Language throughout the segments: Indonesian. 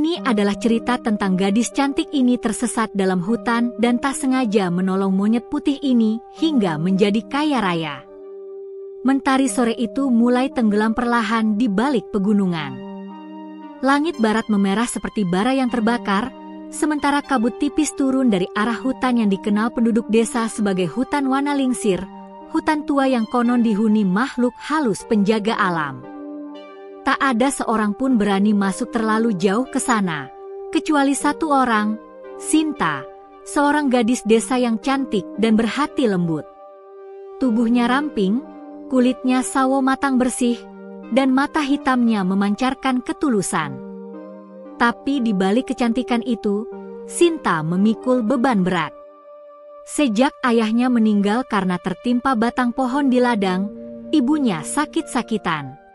Ini adalah cerita tentang gadis cantik ini tersesat dalam hutan dan tak sengaja menolong monyet putih ini hingga menjadi kaya raya. Mentari sore itu mulai tenggelam perlahan di balik pegunungan. Langit barat memerah seperti bara yang terbakar, sementara kabut tipis turun dari arah hutan yang dikenal penduduk desa sebagai hutan Wanalingsir, hutan tua yang konon dihuni makhluk halus penjaga alam. Tak ada seorang pun berani masuk terlalu jauh ke sana, kecuali satu orang, Sinta, seorang gadis desa yang cantik dan berhati lembut. Tubuhnya ramping, kulitnya sawo matang bersih, dan mata hitamnya memancarkan ketulusan. Tapi di balik kecantikan itu, Sinta memikul beban berat. Sejak ayahnya meninggal karena tertimpa batang pohon di ladang, ibunya sakit-sakitan.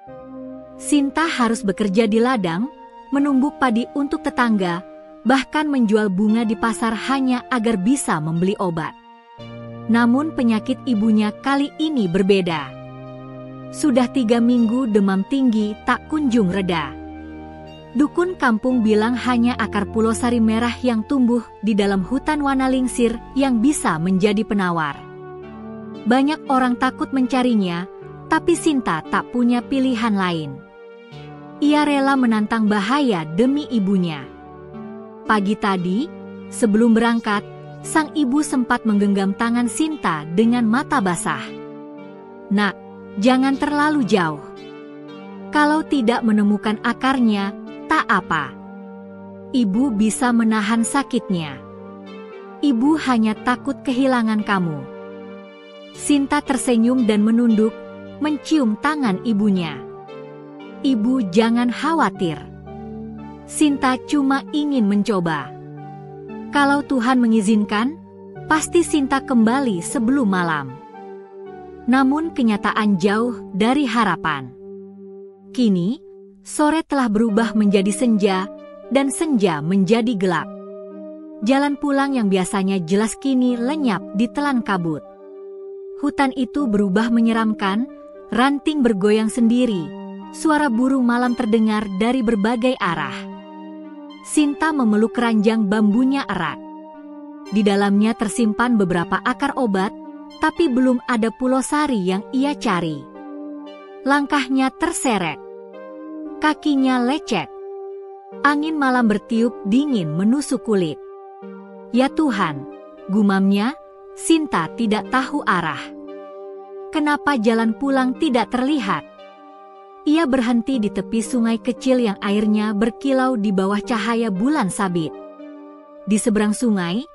Sinta harus bekerja di ladang, menumbuk padi untuk tetangga, bahkan menjual bunga di pasar hanya agar bisa membeli obat. Namun penyakit ibunya kali ini berbeda. Sudah 3 minggu demam tinggi tak kunjung reda. Dukun kampung bilang hanya akar pulau sari merah yang tumbuh di dalam hutan Wanalingsir yang bisa menjadi penawar. Banyak orang takut mencarinya, tapi Sinta tak punya pilihan lain. Ia rela menantang bahaya demi ibunya. Pagi tadi, sebelum berangkat, sang ibu sempat menggenggam tangan Sinta dengan mata basah. "Nak, jangan terlalu jauh. Kalau tidak menemukan akarnya, tak apa. Ibu bisa menahan sakitnya. Ibu hanya takut kehilangan kamu." Sinta tersenyum dan menunduk, mencium tangan ibunya. "Ibu jangan khawatir. Sinta cuma ingin mencoba. Kalau Tuhan mengizinkan, pasti Sinta kembali sebelum malam." Namun kenyataan jauh dari harapan. Kini, sore telah berubah menjadi senja, dan senja menjadi gelap. Jalan pulang yang biasanya jelas kini lenyap ditelan kabut. Hutan itu berubah menyeramkan, ranting bergoyang sendiri. Suara burung malam terdengar dari berbagai arah. Sinta memeluk keranjang bambunya erat. Di dalamnya tersimpan beberapa akar obat, tapi belum ada pulau sari yang ia cari. Langkahnya terseret. Kakinya lecet. Angin malam bertiup dingin menusuk kulit. "Ya Tuhan," gumamnya, Sinta tidak tahu arah. Kenapa jalan pulang tidak terlihat? Ia berhenti di tepi sungai kecil yang airnya berkilau di bawah cahaya bulan sabit. Di seberang sungai,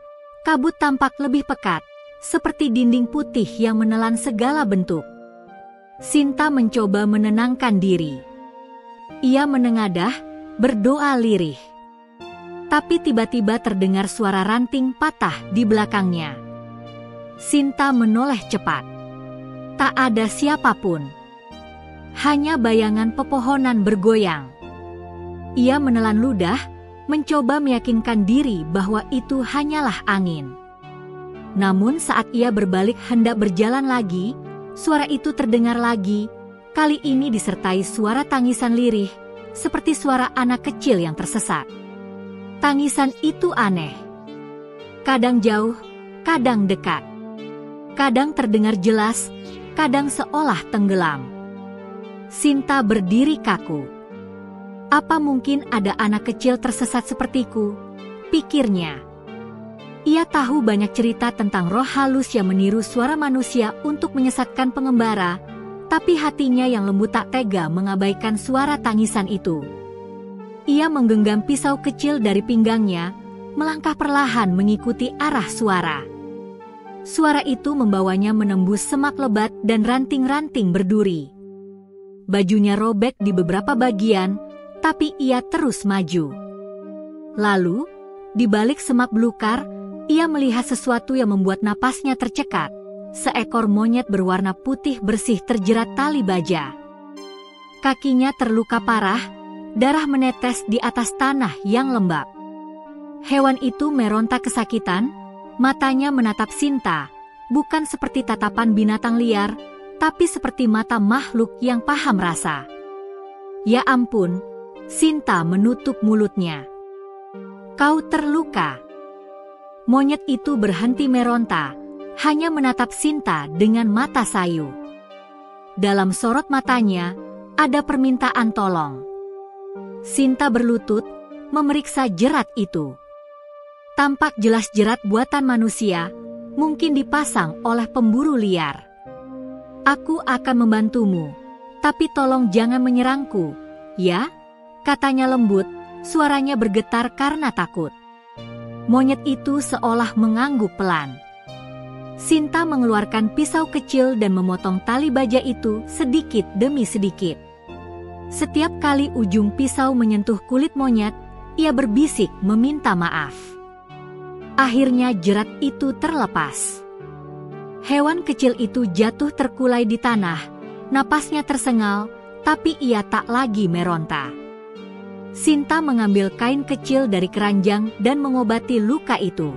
kabut tampak lebih pekat, seperti dinding putih yang menelan segala bentuk. Sinta mencoba menenangkan diri. Ia menengadah, berdoa lirih. Tapi tiba-tiba terdengar suara ranting patah di belakangnya. Sinta menoleh cepat. Tak ada siapapun. Hanya bayangan pepohonan bergoyang. Ia menelan ludah, mencoba meyakinkan diri bahwa itu hanyalah angin. Namun saat ia berbalik hendak berjalan lagi, suara itu terdengar lagi, kali ini disertai suara tangisan lirih, seperti suara anak kecil yang tersesat. Tangisan itu aneh. Kadang jauh, kadang dekat. Kadang terdengar jelas, kadang seolah tenggelam. Sinta berdiri kaku. "Apa mungkin ada anak kecil tersesat sepertiku?" pikirnya. Ia tahu banyak cerita tentang roh halus yang meniru suara manusia untuk menyesatkan pengembara, tapi hatinya yang lembut tak tega mengabaikan suara tangisan itu. Ia menggenggam pisau kecil dari pinggangnya, melangkah perlahan mengikuti arah suara. Suara itu membawanya menembus semak lebat dan ranting-ranting berduri. Bajunya robek di beberapa bagian, tapi ia terus maju. Lalu, di balik semak belukar, ia melihat sesuatu yang membuat napasnya tercekat. Seekor monyet berwarna putih bersih terjerat tali baja. Kakinya terluka parah, darah menetes di atas tanah yang lembab. Hewan itu meronta kesakitan, matanya menatap Sinta, bukan seperti tatapan binatang liar, tapi seperti mata makhluk yang paham rasa. "Ya ampun," Sinta menutup mulutnya. Kau terluka." Monyet itu berhenti meronta, hanya menatap Sinta dengan mata sayu. Dalam sorot matanya, ada permintaan tolong. Sinta berlutut, memeriksa jerat itu. Tampak jelas jerat buatan manusia, mungkin dipasang oleh pemburu liar. "Aku akan membantumu, tapi tolong jangan menyerangku, ya?" katanya lembut, suaranya bergetar karena takut. Monyet itu seolah mengangguk pelan. Sinta mengeluarkan pisau kecil dan memotong tali baja itu sedikit demi sedikit. Setiap kali ujung pisau menyentuh kulit monyet, ia berbisik meminta maaf. Akhirnya jerat itu terlepas. Hewan kecil itu jatuh terkulai di tanah, napasnya tersengal, tapi ia tak lagi meronta. Sinta mengambil kain kecil dari keranjang dan mengobati luka itu.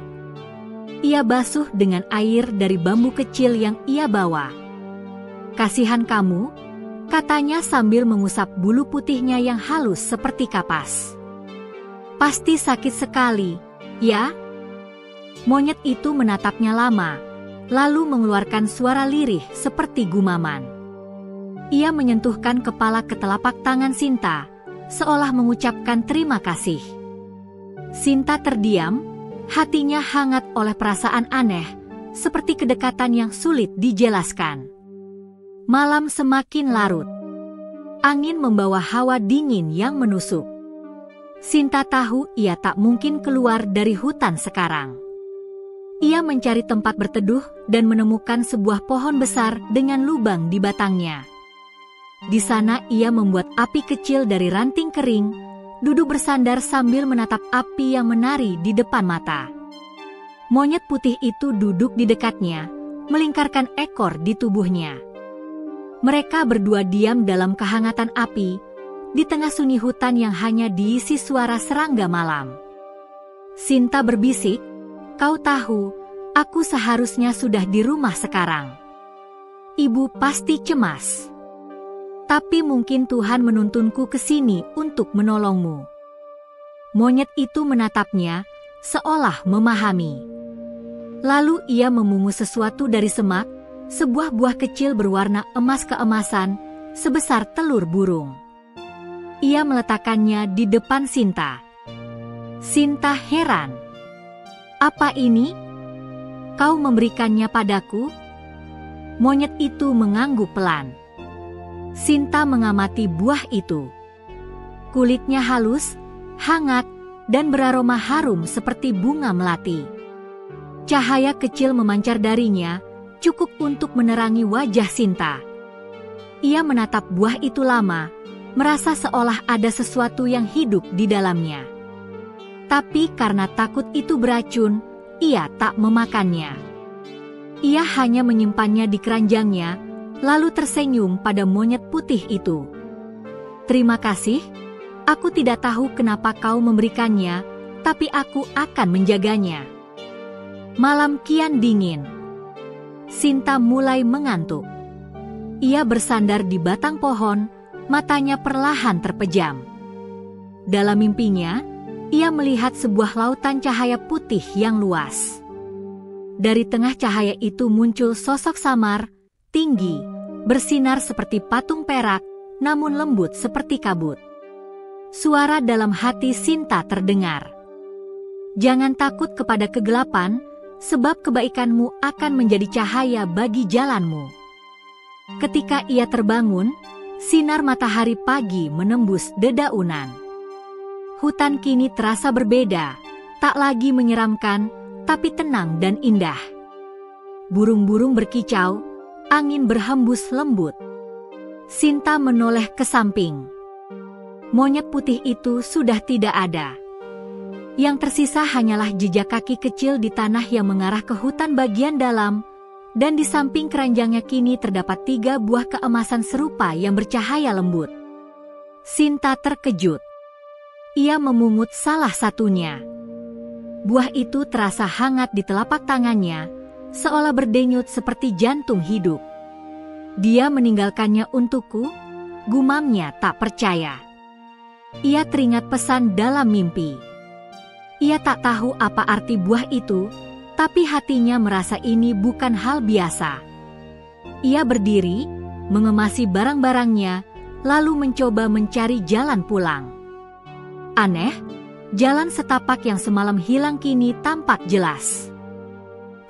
Ia basuh dengan air dari bambu kecil yang ia bawa. "Kasihan kamu," katanya sambil mengusap bulu putihnya yang halus seperti kapas. "Pasti sakit sekali, ya?" Monyet itu menatapnya lama, lalu mengeluarkan suara lirih seperti gumaman. Ia menyentuhkan kepala ke telapak tangan Sinta, seolah mengucapkan terima kasih. Sinta terdiam, hatinya hangat oleh perasaan aneh, seperti kedekatan yang sulit dijelaskan. Malam semakin larut. Angin membawa hawa dingin yang menusuk. Sinta tahu ia tak mungkin keluar dari hutan sekarang. Ia mencari tempat berteduh dan menemukan sebuah pohon besar dengan lubang di batangnya. Di sana ia membuat api kecil dari ranting kering, duduk bersandar sambil menatap api yang menari di depan mata. Monyet putih itu duduk di dekatnya, melingkarkan ekor di tubuhnya. Mereka berdua diam dalam kehangatan api, di tengah sunyi hutan yang hanya diisi suara serangga malam. Sinta berbisik, "Kau tahu, aku seharusnya sudah di rumah sekarang. Ibu pasti cemas. Tapi mungkin Tuhan menuntunku ke sini untuk menolongmu." Monyet itu menatapnya, seolah memahami. Lalu ia memungut sesuatu dari semak, sebuah buah kecil berwarna emas keemasan, sebesar telur burung. Ia meletakkannya di depan Sinta. Sinta heran. "Apa ini? Kau memberikannya padaku?" Monyet itu mengangguk pelan. Sinta mengamati buah itu. Kulitnya halus, hangat, dan beraroma harum seperti bunga melati. Cahaya kecil memancar darinya, cukup untuk menerangi wajah Sinta. Ia menatap buah itu lama, merasa seolah ada sesuatu yang hidup di dalamnya. Tapi karena takut itu beracun, ia tak memakannya. Ia hanya menyimpannya di keranjangnya, lalu tersenyum pada monyet putih itu. "Terima kasih, aku tidak tahu kenapa kau memberikannya, tapi aku akan menjaganya." Malam kian dingin. Sinta mulai mengantuk. Ia bersandar di batang pohon, matanya perlahan terpejam. Dalam mimpinya, ia melihat sebuah lautan cahaya putih yang luas. Dari tengah cahaya itu muncul sosok samar, tinggi, bersinar seperti patung perak, namun lembut seperti kabut. Suara dalam hati Sinta terdengar. "Jangan takut kepada kegelapan, sebab kebaikanmu akan menjadi cahaya bagi jalanmu." Ketika ia terbangun, sinar matahari pagi menembus dedaunan. Hutan kini terasa berbeda, tak lagi menyeramkan, tapi tenang dan indah. Burung-burung berkicau, angin berhembus lembut. Sinta menoleh ke samping. Monyet putih itu sudah tidak ada. Yang tersisa hanyalah jejak kaki kecil di tanah yang mengarah ke hutan bagian dalam, dan di samping keranjangnya kini terdapat 3 buah keemasan serupa yang bercahaya lembut. Sinta terkejut. Ia memungut salah satunya. Buah itu terasa hangat di telapak tangannya, seolah berdenyut seperti jantung hidup. "Dia meninggalkannya untukku?" gumamnya tak percaya. Ia teringat pesan dalam mimpi. Ia tak tahu apa arti buah itu, tapi hatinya merasa ini bukan hal biasa. Ia berdiri, mengemasi barang-barangnya, lalu mencoba mencari jalan pulang. Aneh, jalan setapak yang semalam hilang kini tampak jelas.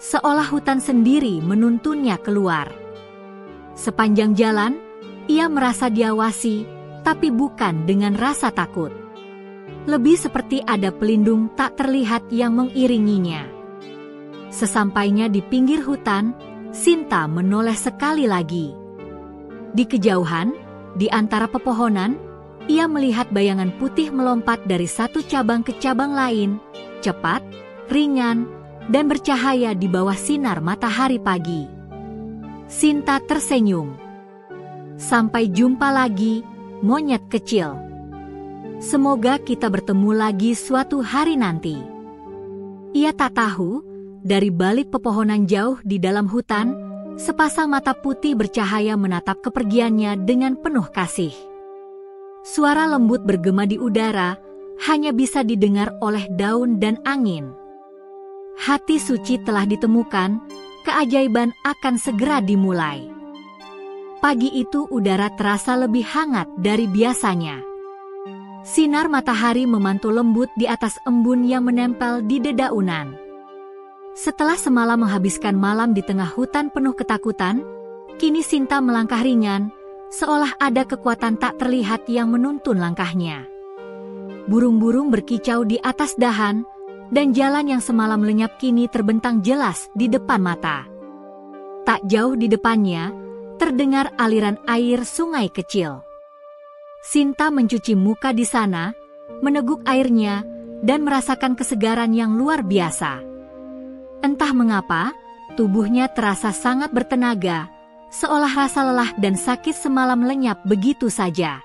Seolah hutan sendiri menuntunnya keluar. Sepanjang jalan, ia merasa diawasi, tapi bukan dengan rasa takut. Lebih seperti ada pelindung tak terlihat yang mengiringinya. Sesampainya di pinggir hutan, Sinta menoleh sekali lagi. Di kejauhan, di antara pepohonan, ia melihat bayangan putih melompat dari satu cabang ke cabang lain, cepat, ringan, dan bercahaya di bawah sinar matahari pagi. Sinta tersenyum. Sampai jumpa lagi, monyet kecil. Semoga kita bertemu lagi suatu hari nanti. Ia tak tahu, dari balik pepohonan jauh di dalam hutan, sepasang mata putih bercahaya menatap kepergiannya dengan penuh kasih. Suara lembut bergema di udara, hanya bisa didengar oleh daun dan angin. Hati suci telah ditemukan, keajaiban akan segera dimulai. Pagi itu udara terasa lebih hangat dari biasanya. Sinar matahari memantul lembut di atas embun yang menempel di dedaunan. Setelah semalam menghabiskan malam di tengah hutan penuh ketakutan, kini Sinta melangkah ringan, seolah ada kekuatan tak terlihat yang menuntun langkahnya. Burung-burung berkicau di atas dahan, dan jalan yang semalam lenyap kini terbentang jelas di depan mata. Tak jauh di depannya, terdengar aliran air sungai kecil. Sinta mencuci muka di sana, meneguk airnya, dan merasakan kesegaran yang luar biasa. Entah mengapa, tubuhnya terasa sangat bertenaga, seolah rasa lelah dan sakit semalam lenyap begitu saja.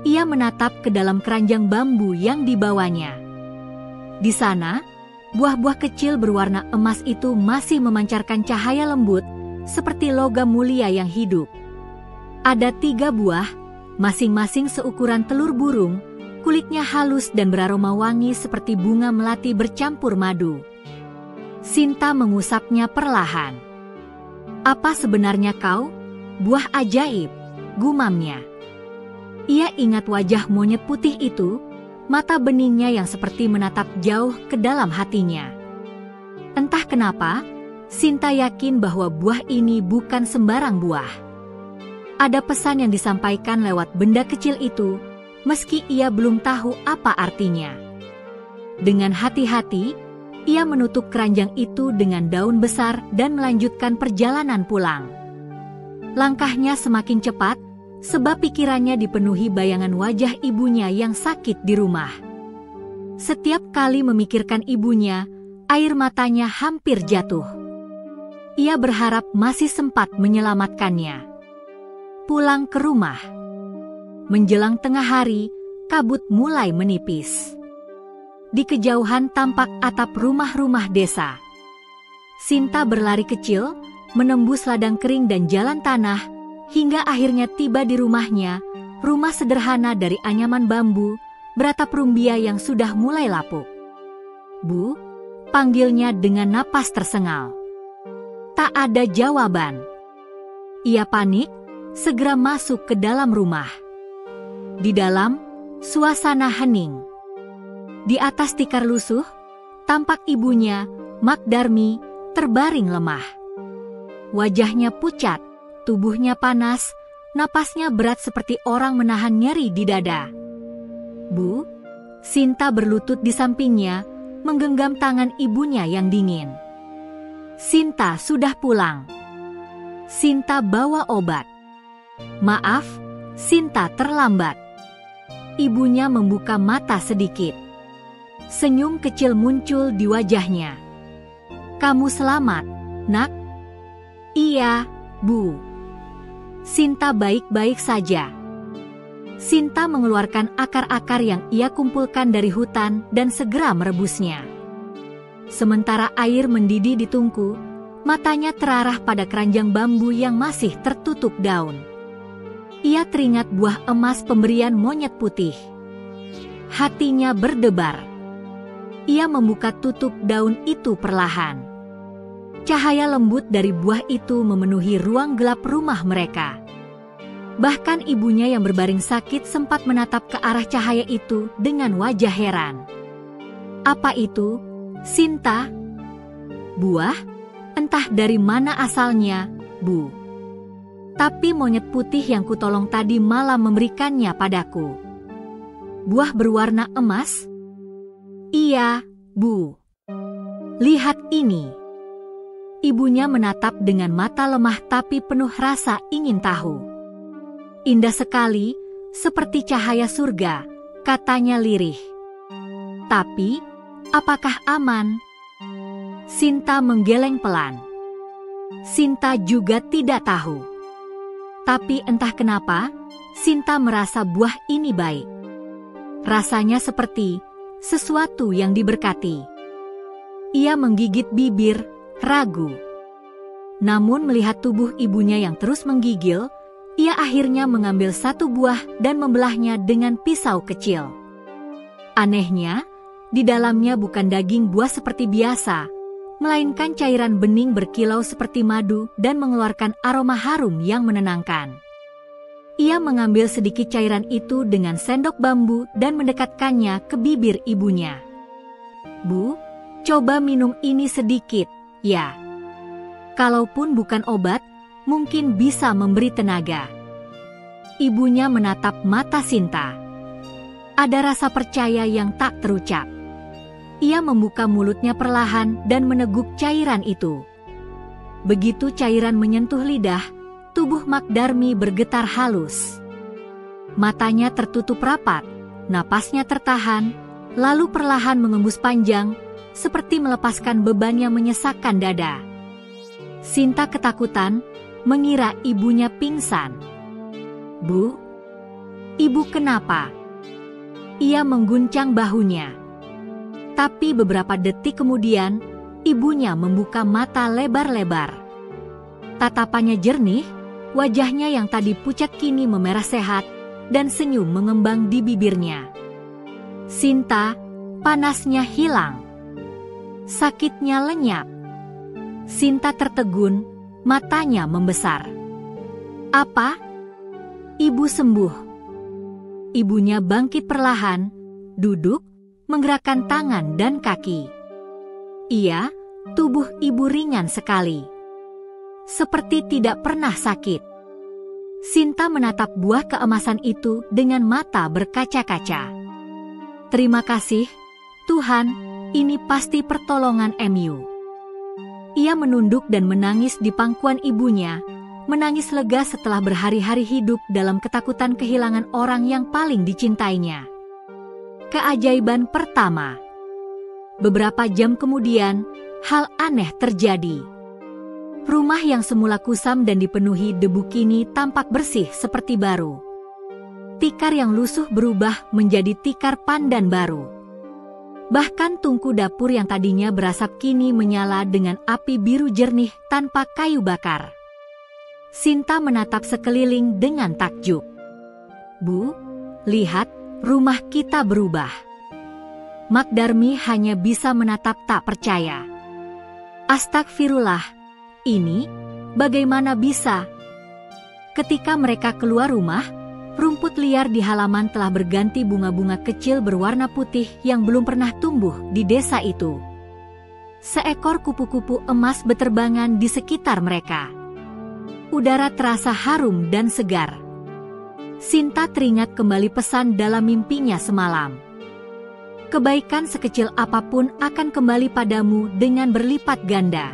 Ia menatap ke dalam keranjang bambu yang dibawanya. Di sana, buah-buah kecil berwarna emas itu masih memancarkan cahaya lembut, seperti logam mulia yang hidup. Ada 3 buah, masing-masing seukuran telur burung, kulitnya halus dan beraroma wangi seperti bunga melati bercampur madu. Sinta mengusapnya perlahan. "Apa sebenarnya kau? Buah ajaib," gumamnya. Ia ingat wajah monyet putih itu, mata beningnya yang seperti menatap jauh ke dalam hatinya. Entah kenapa, Sinta yakin bahwa buah ini bukan sembarang buah. Ada pesan yang disampaikan lewat benda kecil itu, meski ia belum tahu apa artinya. Dengan hati-hati, ia menutup keranjang itu dengan daun besar dan melanjutkan perjalanan pulang. Langkahnya semakin cepat, sebab pikirannya dipenuhi bayangan wajah ibunya yang sakit di rumah. Setiap kali memikirkan ibunya, air matanya hampir jatuh. Ia berharap masih sempat menyelamatkannya. Pulang ke rumah. Menjelang tengah hari, kabut mulai menipis. Di kejauhan tampak atap rumah-rumah desa. Sinta berlari kecil, menembus ladang kering dan jalan tanah, hingga akhirnya tiba di rumahnya, rumah sederhana dari anyaman bambu, beratap rumbia yang sudah mulai lapuk. "Bu," panggilnya dengan napas tersengal. Tak ada jawaban. Ia panik, segera masuk ke dalam rumah. Di dalam, suasana hening. Di atas tikar lusuh, tampak ibunya, Mak Darmi, terbaring lemah. Wajahnya pucat, tubuhnya panas, napasnya berat seperti orang menahan nyeri di dada. "Bu," Sinta berlutut di sampingnya, menggenggam tangan ibunya yang dingin. "Sinta sudah pulang. Sinta bawa obat." "Maaf, Sinta terlambat." Ibunya membuka mata sedikit. Senyum kecil muncul di wajahnya. "Kamu selamat, Nak?" "Iya, Bu." "Sinta baik-baik saja." Sinta mengeluarkan akar-akar yang ia kumpulkan dari hutan dan segera merebusnya. Sementara air mendidih di tungku, matanya terarah pada keranjang bambu yang masih tertutup daun. Ia teringat buah emas pemberian monyet putih. Hatinya berdebar. Ia membuka tutup daun itu perlahan. Cahaya lembut dari buah itu memenuhi ruang gelap rumah mereka. Bahkan ibunya yang berbaring sakit sempat menatap ke arah cahaya itu dengan wajah heran. Apa itu, Sinta? Buah? Entah dari mana asalnya, Bu. Tapi monyet putih yang kutolong tadi malah memberikannya padaku. Buah berwarna emas? Iya, Bu. Lihat ini. Ibunya menatap dengan mata lemah tapi penuh rasa ingin tahu. Indah sekali, seperti cahaya surga, katanya lirih. Tapi, apakah aman? Sinta menggeleng pelan. Sinta juga tidak tahu. Tapi entah kenapa, Sinta merasa buah ini baik. Rasanya seperti sesuatu yang diberkati. Ia menggigit bibir, ragu. Namun melihat tubuh ibunya yang terus menggigil, ia akhirnya mengambil satu buah dan membelahnya dengan pisau kecil. Anehnya, di dalamnya bukan daging buah seperti biasa, melainkan cairan bening berkilau seperti madu dan mengeluarkan aroma harum yang menenangkan. Ia mengambil sedikit cairan itu dengan sendok bambu dan mendekatkannya ke bibir ibunya. Bu, coba minum ini sedikit, ya. Kalaupun bukan obat, mungkin bisa memberi tenaga. Ibunya menatap mata Sinta. Ada rasa percaya yang tak terucap. Ia membuka mulutnya perlahan dan meneguk cairan itu. Begitu cairan menyentuh lidah, tubuh Mak Darmi bergetar halus. Matanya tertutup rapat, napasnya tertahan, lalu perlahan mengembus panjang, seperti melepaskan beban yang menyesakkan dada. Sinta ketakutan, mengira ibunya pingsan. Bu? Ibu kenapa? Ia mengguncang bahunya. Tapi beberapa detik kemudian, ibunya membuka mata lebar-lebar. Tatapannya jernih, wajahnya yang tadi pucat kini memerah sehat, dan senyum mengembang di bibirnya. Sinta, panasnya hilang. Sakitnya lenyap. Sinta tertegun, matanya membesar. Apa? Ibu sembuh. Ibunya bangkit perlahan, duduk, menggerakkan tangan dan kaki. Iya, tubuh ibu ringan sekali. Seperti tidak pernah sakit. Sinta menatap buah keemasan itu dengan mata berkaca-kaca. Terima kasih, Tuhan. Ini pasti pertolongan MU. Ia menunduk dan menangis di pangkuan ibunya, menangis lega setelah berhari-hari hidup dalam ketakutan kehilangan orang yang paling dicintainya. Keajaiban pertama. Beberapa jam kemudian, hal aneh terjadi. Rumah yang semula kusam dan dipenuhi debu kini tampak bersih seperti baru. Tikar yang lusuh berubah menjadi tikar pandan baru. Bahkan tungku dapur yang tadinya berasap kini menyala dengan api biru jernih tanpa kayu bakar. Sinta menatap sekeliling dengan takjub. Bu, lihat, rumah kita berubah. Mak Darmi hanya bisa menatap tak percaya. Astagfirullah, ini bagaimana bisa? Ketika mereka keluar rumah, rumput liar di halaman telah berganti bunga-bunga kecil berwarna putih yang belum pernah tumbuh di desa itu. Seekor kupu-kupu emas beterbangan di sekitar mereka. Udara terasa harum dan segar. Sinta teringat kembali pesan dalam mimpinya semalam. Kebaikan sekecil apapun akan kembali padamu dengan berlipat ganda.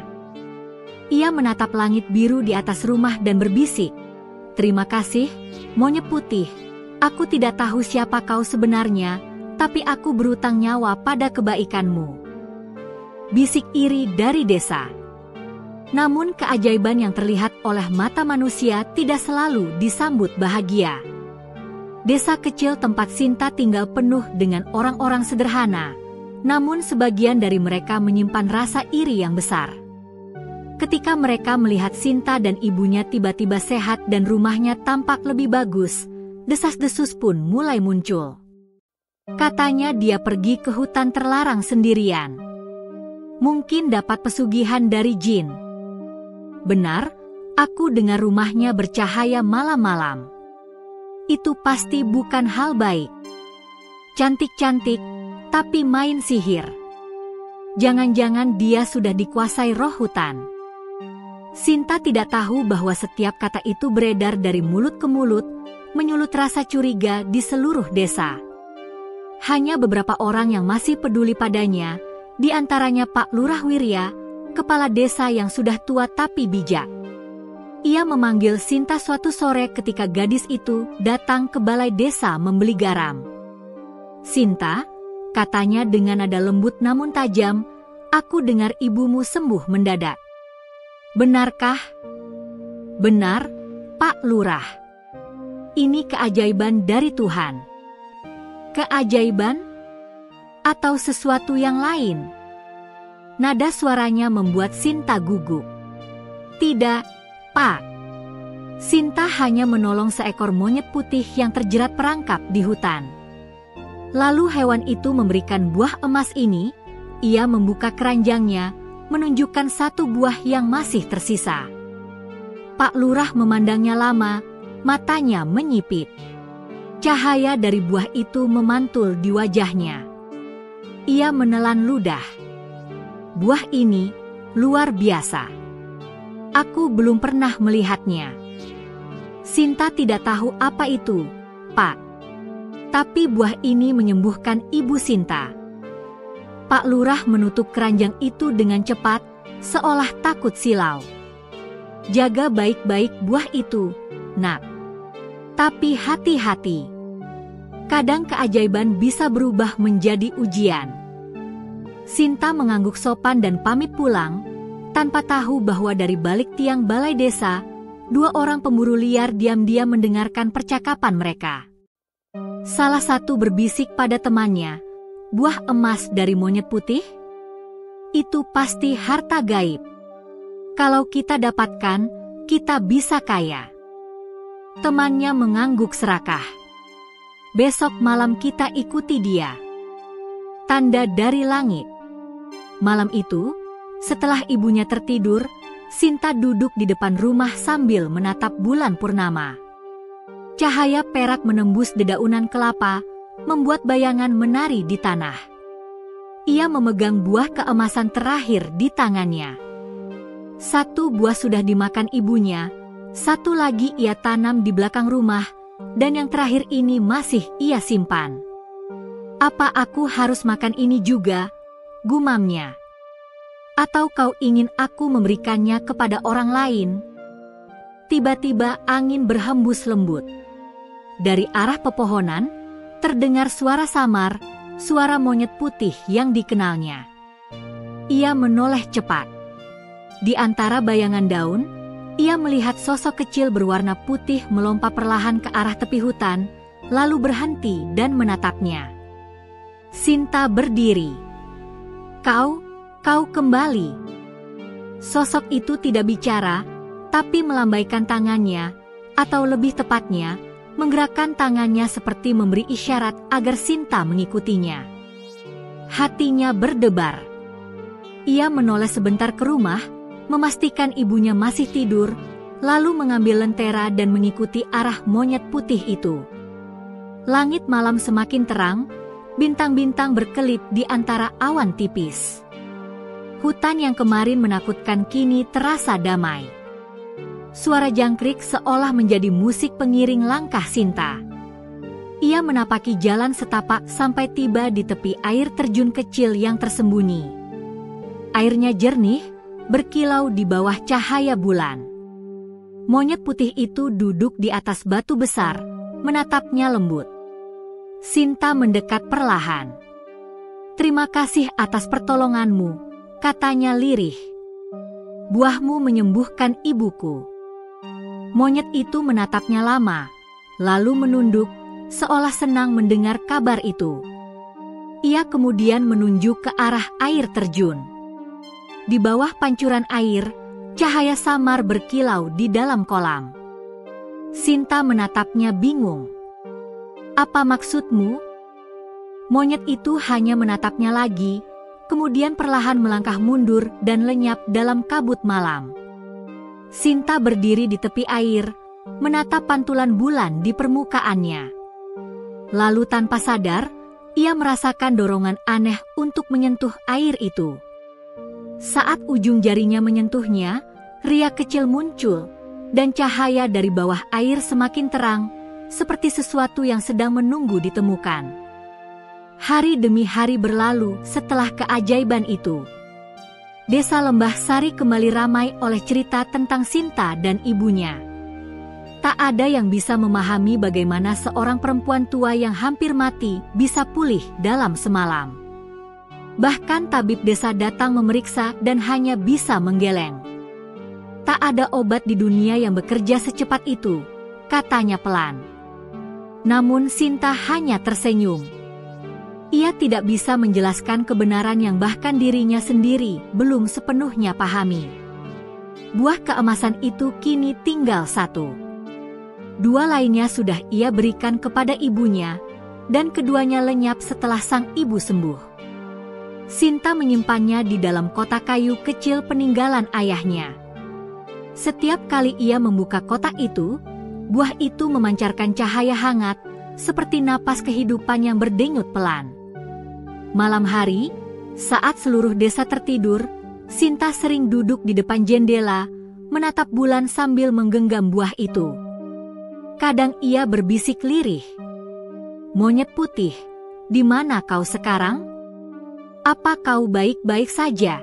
Ia menatap langit biru di atas rumah dan berbisik, "Terima kasih, monyet putih. Aku tidak tahu siapa kau sebenarnya, tapi aku berutang nyawa pada kebaikanmu." Bisik iri dari desa. Namun keajaiban yang terlihat oleh mata manusia tidak selalu disambut bahagia. Desa kecil tempat Sinta tinggal penuh dengan orang-orang sederhana, namun sebagian dari mereka menyimpan rasa iri yang besar. Ketika mereka melihat Sinta dan ibunya tiba-tiba sehat dan rumahnya tampak lebih bagus, desas-desus pun mulai muncul. Katanya dia pergi ke hutan terlarang sendirian. Mungkin dapat pesugihan dari jin. Benar, aku dengar rumahnya bercahaya malam-malam. Itu pasti bukan hal baik. Cantik-cantik, tapi main sihir. Jangan-jangan dia sudah dikuasai roh hutan. Sinta tidak tahu bahwa setiap kata itu beredar dari mulut ke mulut, menyulut rasa curiga di seluruh desa. Hanya beberapa orang yang masih peduli padanya, di antaranya Pak Lurah Wirya, kepala desa yang sudah tua tapi bijak. Ia memanggil Sinta suatu sore ketika gadis itu datang ke balai desa membeli garam. "Sinta," katanya dengan nada lembut namun tajam, "aku dengar ibumu sembuh mendadak. Benarkah?" "Benar, Pak Lurah. Ini keajaiban dari Tuhan." "Keajaiban? Atau sesuatu yang lain?" Nada suaranya membuat Sinta gugup. "Tidak, Pak. Sinta hanya menolong seekor monyet putih yang terjerat perangkap di hutan. Lalu hewan itu memberikan buah emas ini." Ia membuka keranjangnya, menunjukkan satu buah yang masih tersisa. Pak Lurah memandangnya lama, matanya menyipit. Cahaya dari buah itu memantul di wajahnya. Ia menelan ludah. "Buah ini luar biasa. Aku belum pernah melihatnya." Sinta tidak tahu apa itu, "Pak. Tapi buah ini menyembuhkan ibu Sinta." Pak Lurah menutup keranjang itu dengan cepat, seolah takut silau. "Jaga baik-baik buah itu, Nak. Tapi hati-hati. Kadang keajaiban bisa berubah menjadi ujian." Sinta mengangguk sopan dan pamit pulang, tanpa tahu bahwa dari balik tiang balai desa, dua orang pemburu liar diam-diam mendengarkan percakapan mereka. Salah satu berbisik pada temannya, "Buah emas dari monyet putih? Itu pasti harta gaib. Kalau kita dapatkan, kita bisa kaya." Temannya mengangguk serakah. "Besok malam kita ikuti dia." Tanda dari langit. Malam itu, setelah ibunya tertidur, Sinta duduk di depan rumah sambil menatap bulan purnama. Cahaya perak menembus dedaunan kelapa, membuat bayangan menari di tanah. Ia memegang buah keemasan terakhir di tangannya. Satu buah sudah dimakan ibunya, satu lagi ia tanam di belakang rumah, dan yang terakhir ini masih ia simpan. "Apa aku harus makan ini juga?" gumamnya. "Atau kau ingin aku memberikannya kepada orang lain?" Tiba-tiba angin berhembus lembut. Dari arah pepohonan, terdengar suara samar, suara monyet putih yang dikenalnya. Ia menoleh cepat. Di antara bayangan daun, ia melihat sosok kecil berwarna putih melompat perlahan ke arah tepi hutan, lalu berhenti dan menatapnya. Sinta berdiri. Kau kembali." Sosok itu tidak bicara, tapi melambaikan tangannya, atau lebih tepatnya, menggerakkan tangannya seperti memberi isyarat agar Sinta mengikutinya. Hatinya berdebar. Ia menoleh sebentar ke rumah, memastikan ibunya masih tidur, lalu mengambil lentera dan mengikuti arah monyet putih itu. Langit malam semakin terang, bintang-bintang berkelip di antara awan tipis. Hutan yang kemarin menakutkan kini terasa damai. Suara jangkrik seolah menjadi musik pengiring langkah Sinta. Ia menapaki jalan setapak sampai tiba di tepi air terjun kecil yang tersembunyi. Airnya jernih, berkilau di bawah cahaya bulan. Monyet putih itu duduk di atas batu besar, menatapnya lembut. Sinta mendekat perlahan. "Terima kasih atas pertolonganmu," katanya lirih. "Buahmu menyembuhkan ibuku." Monyet itu menatapnya lama, lalu menunduk, seolah senang mendengar kabar itu. Ia kemudian menunjuk ke arah air terjun. Di bawah pancuran air, cahaya samar berkilau di dalam kolam. Sinta menatapnya bingung. "Apa maksudmu?" Monyet itu hanya menatapnya lagi, kemudian perlahan melangkah mundur dan lenyap dalam kabut malam. Sinta berdiri di tepi air, menatap pantulan bulan di permukaannya. Lalu tanpa sadar, ia merasakan dorongan aneh untuk menyentuh air itu. Saat ujung jarinya menyentuhnya, riak kecil muncul, dan cahaya dari bawah air semakin terang, seperti sesuatu yang sedang menunggu ditemukan. Hari demi hari berlalu setelah keajaiban itu. Desa Lembah Sari kembali ramai oleh cerita tentang Sinta dan ibunya. Tak ada yang bisa memahami bagaimana seorang perempuan tua yang hampir mati bisa pulih dalam semalam. Bahkan tabib desa datang memeriksa dan hanya bisa menggeleng. Tak ada obat di dunia yang bekerja secepat itu, katanya pelan. Namun Sinta hanya tersenyum. Ia tidak bisa menjelaskan kebenaran yang bahkan dirinya sendiri belum sepenuhnya pahami. Buah keemasan itu kini tinggal satu. Dua lainnya sudah ia berikan kepada ibunya, dan keduanya lenyap setelah sang ibu sembuh. Sinta menyimpannya di dalam kotak kayu kecil peninggalan ayahnya. Setiap kali ia membuka kotak itu, buah itu memancarkan cahaya hangat, seperti napas kehidupan yang berdenyut pelan. Malam hari, saat seluruh desa tertidur, Sinta sering duduk di depan jendela, menatap bulan sambil menggenggam buah itu. Kadang ia berbisik lirih. "Monyet putih, di mana kau sekarang? Apa kau baik-baik saja?"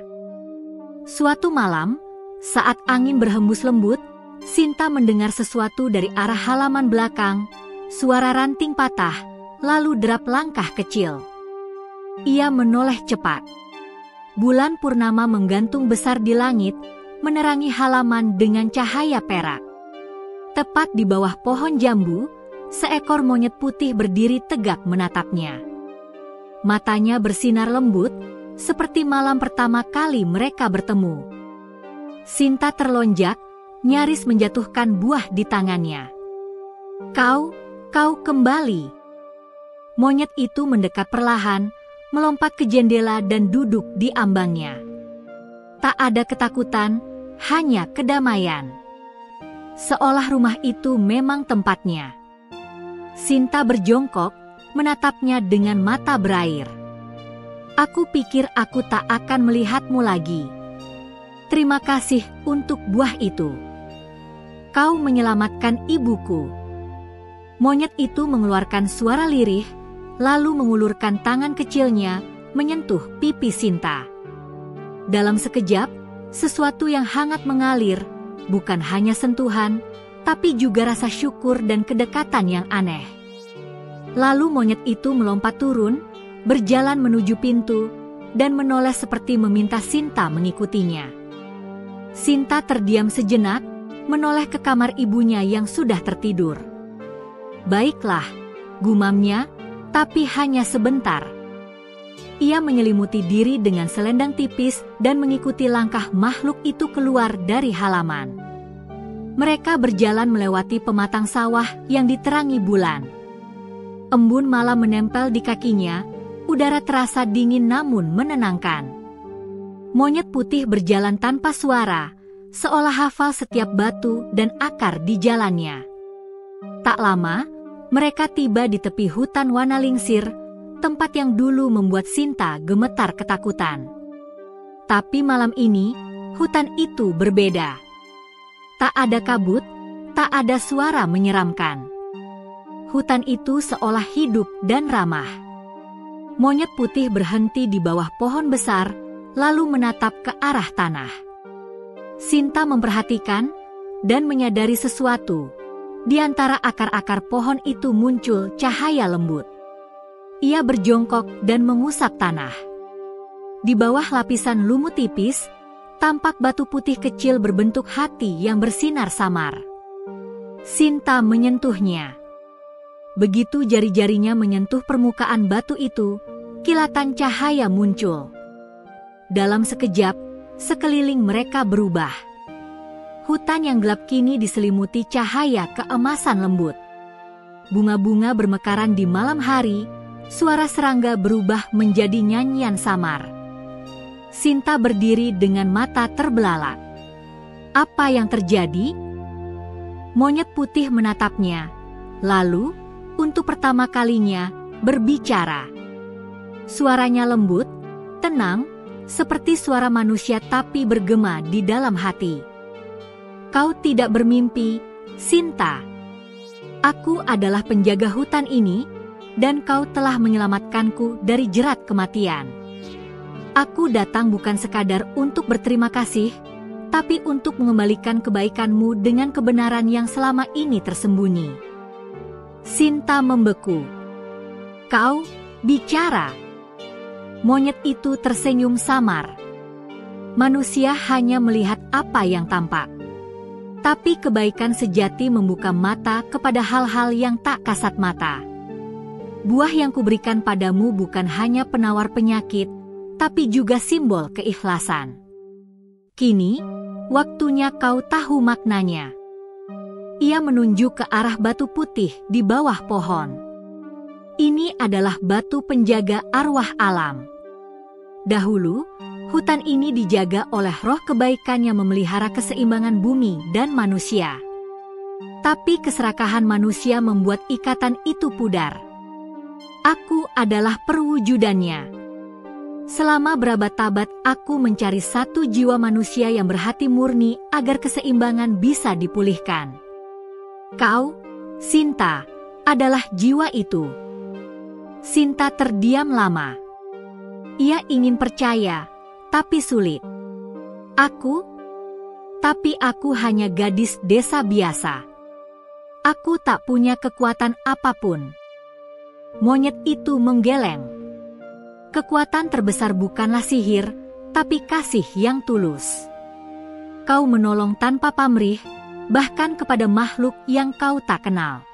Suatu malam, saat angin berhembus lembut, Sinta mendengar sesuatu dari arah halaman belakang, suara ranting patah, lalu derap langkah kecil. Ia menoleh cepat. Bulan purnama menggantung besar di langit, menerangi halaman dengan cahaya perak. Tepat di bawah pohon jambu, seekor monyet putih berdiri tegak menatapnya. Matanya bersinar lembut, seperti malam pertama kali mereka bertemu. Sinta terlonjak, nyaris menjatuhkan buah di tangannya. Kau kembali." Monyet itu mendekat perlahan, melompat ke jendela dan duduk di ambangnya. Tak ada ketakutan, hanya kedamaian. Seolah rumah itu memang tempatnya. Sinta berjongkok, menatapnya dengan mata berair. "Aku pikir aku tak akan melihatmu lagi. Terima kasih untuk buah itu. Kau menyelamatkan ibuku." Monyet itu mengeluarkan suara lirih, lalu mengulurkan tangan kecilnya, menyentuh pipi Sinta. Dalam sekejap, sesuatu yang hangat mengalir, bukan hanya sentuhan, tapi juga rasa syukur dan kedekatan yang aneh. Lalu monyet itu melompat turun, berjalan menuju pintu, dan menoleh seperti meminta Sinta mengikutinya. Sinta terdiam sejenak, menoleh ke kamar ibunya yang sudah tertidur. "Baiklah," gumamnya, tapi hanya sebentar. Ia menyelimuti diri dengan selendang tipis dan mengikuti langkah makhluk itu keluar dari halaman. Mereka berjalan melewati pematang sawah yang diterangi bulan. Embun malam menempel di kakinya, udara terasa dingin namun menenangkan. Monyet putih berjalan tanpa suara, seolah hafal setiap batu dan akar di jalannya. Tak lama, mereka tiba di tepi hutan Wanalingsir, tempat yang dulu membuat Sinta gemetar ketakutan. Tapi malam ini, hutan itu berbeda. Tak ada kabut, tak ada suara menyeramkan. Hutan itu seolah hidup dan ramah. Monyet putih berhenti di bawah pohon besar, lalu menatap ke arah tanah. Sinta memperhatikan dan menyadari sesuatu. Di antara akar-akar pohon itu muncul cahaya lembut. Ia berjongkok dan mengusap tanah. Di bawah lapisan lumut tipis, tampak batu putih kecil berbentuk hati yang bersinar samar. Sinta menyentuhnya. Begitu jari-jarinya menyentuh permukaan batu itu, kilatan cahaya muncul. Dalam sekejap, sekeliling mereka berubah. Hutan yang gelap kini diselimuti cahaya keemasan lembut. Bunga-bunga bermekaran di malam hari, Suara serangga berubah menjadi nyanyian samar. Sinta berdiri dengan mata terbelalak. Apa yang terjadi? Monyet putih menatapnya, lalu, untuk pertama kalinya, berbicara. Suaranya lembut, tenang, seperti suara manusia tapi bergema di dalam hati. Kau tidak bermimpi, Sinta. Aku adalah penjaga hutan ini, dan kau telah menyelamatkanku dari jerat kematian. Aku datang bukan sekadar untuk berterima kasih, tapi untuk mengembalikan kebaikanmu dengan kebenaran yang selama ini tersembunyi. Sinta membeku. Kau bicara. Monyet itu tersenyum samar. Manusia hanya melihat apa yang tampak. Tapi kebaikan sejati membuka mata kepada hal-hal yang tak kasat mata. Buah yang kuberikan padamu bukan hanya penawar penyakit, tapi juga simbol keikhlasan. Kini, waktunya kau tahu maknanya. Ia menunjuk ke arah batu putih di bawah pohon. Ini adalah batu penjaga arwah alam. Dahulu, hutan ini dijaga oleh roh kebaikan yang memelihara keseimbangan bumi dan manusia. Tapi keserakahan manusia membuat ikatan itu pudar. Aku adalah perwujudannya. Selama berabad-abad aku mencari satu jiwa manusia yang berhati murni agar keseimbangan bisa dipulihkan. Kau, Sinta, adalah jiwa itu. Sinta terdiam lama. Ia ingin percaya, tapi sulit. Tapi aku hanya gadis desa biasa. Aku tak punya kekuatan apapun. Monyet itu menggeleng. Kekuatan terbesar bukanlah sihir, tapi kasih yang tulus. Kau menolong tanpa pamrih, bahkan kepada makhluk yang kau tak kenal.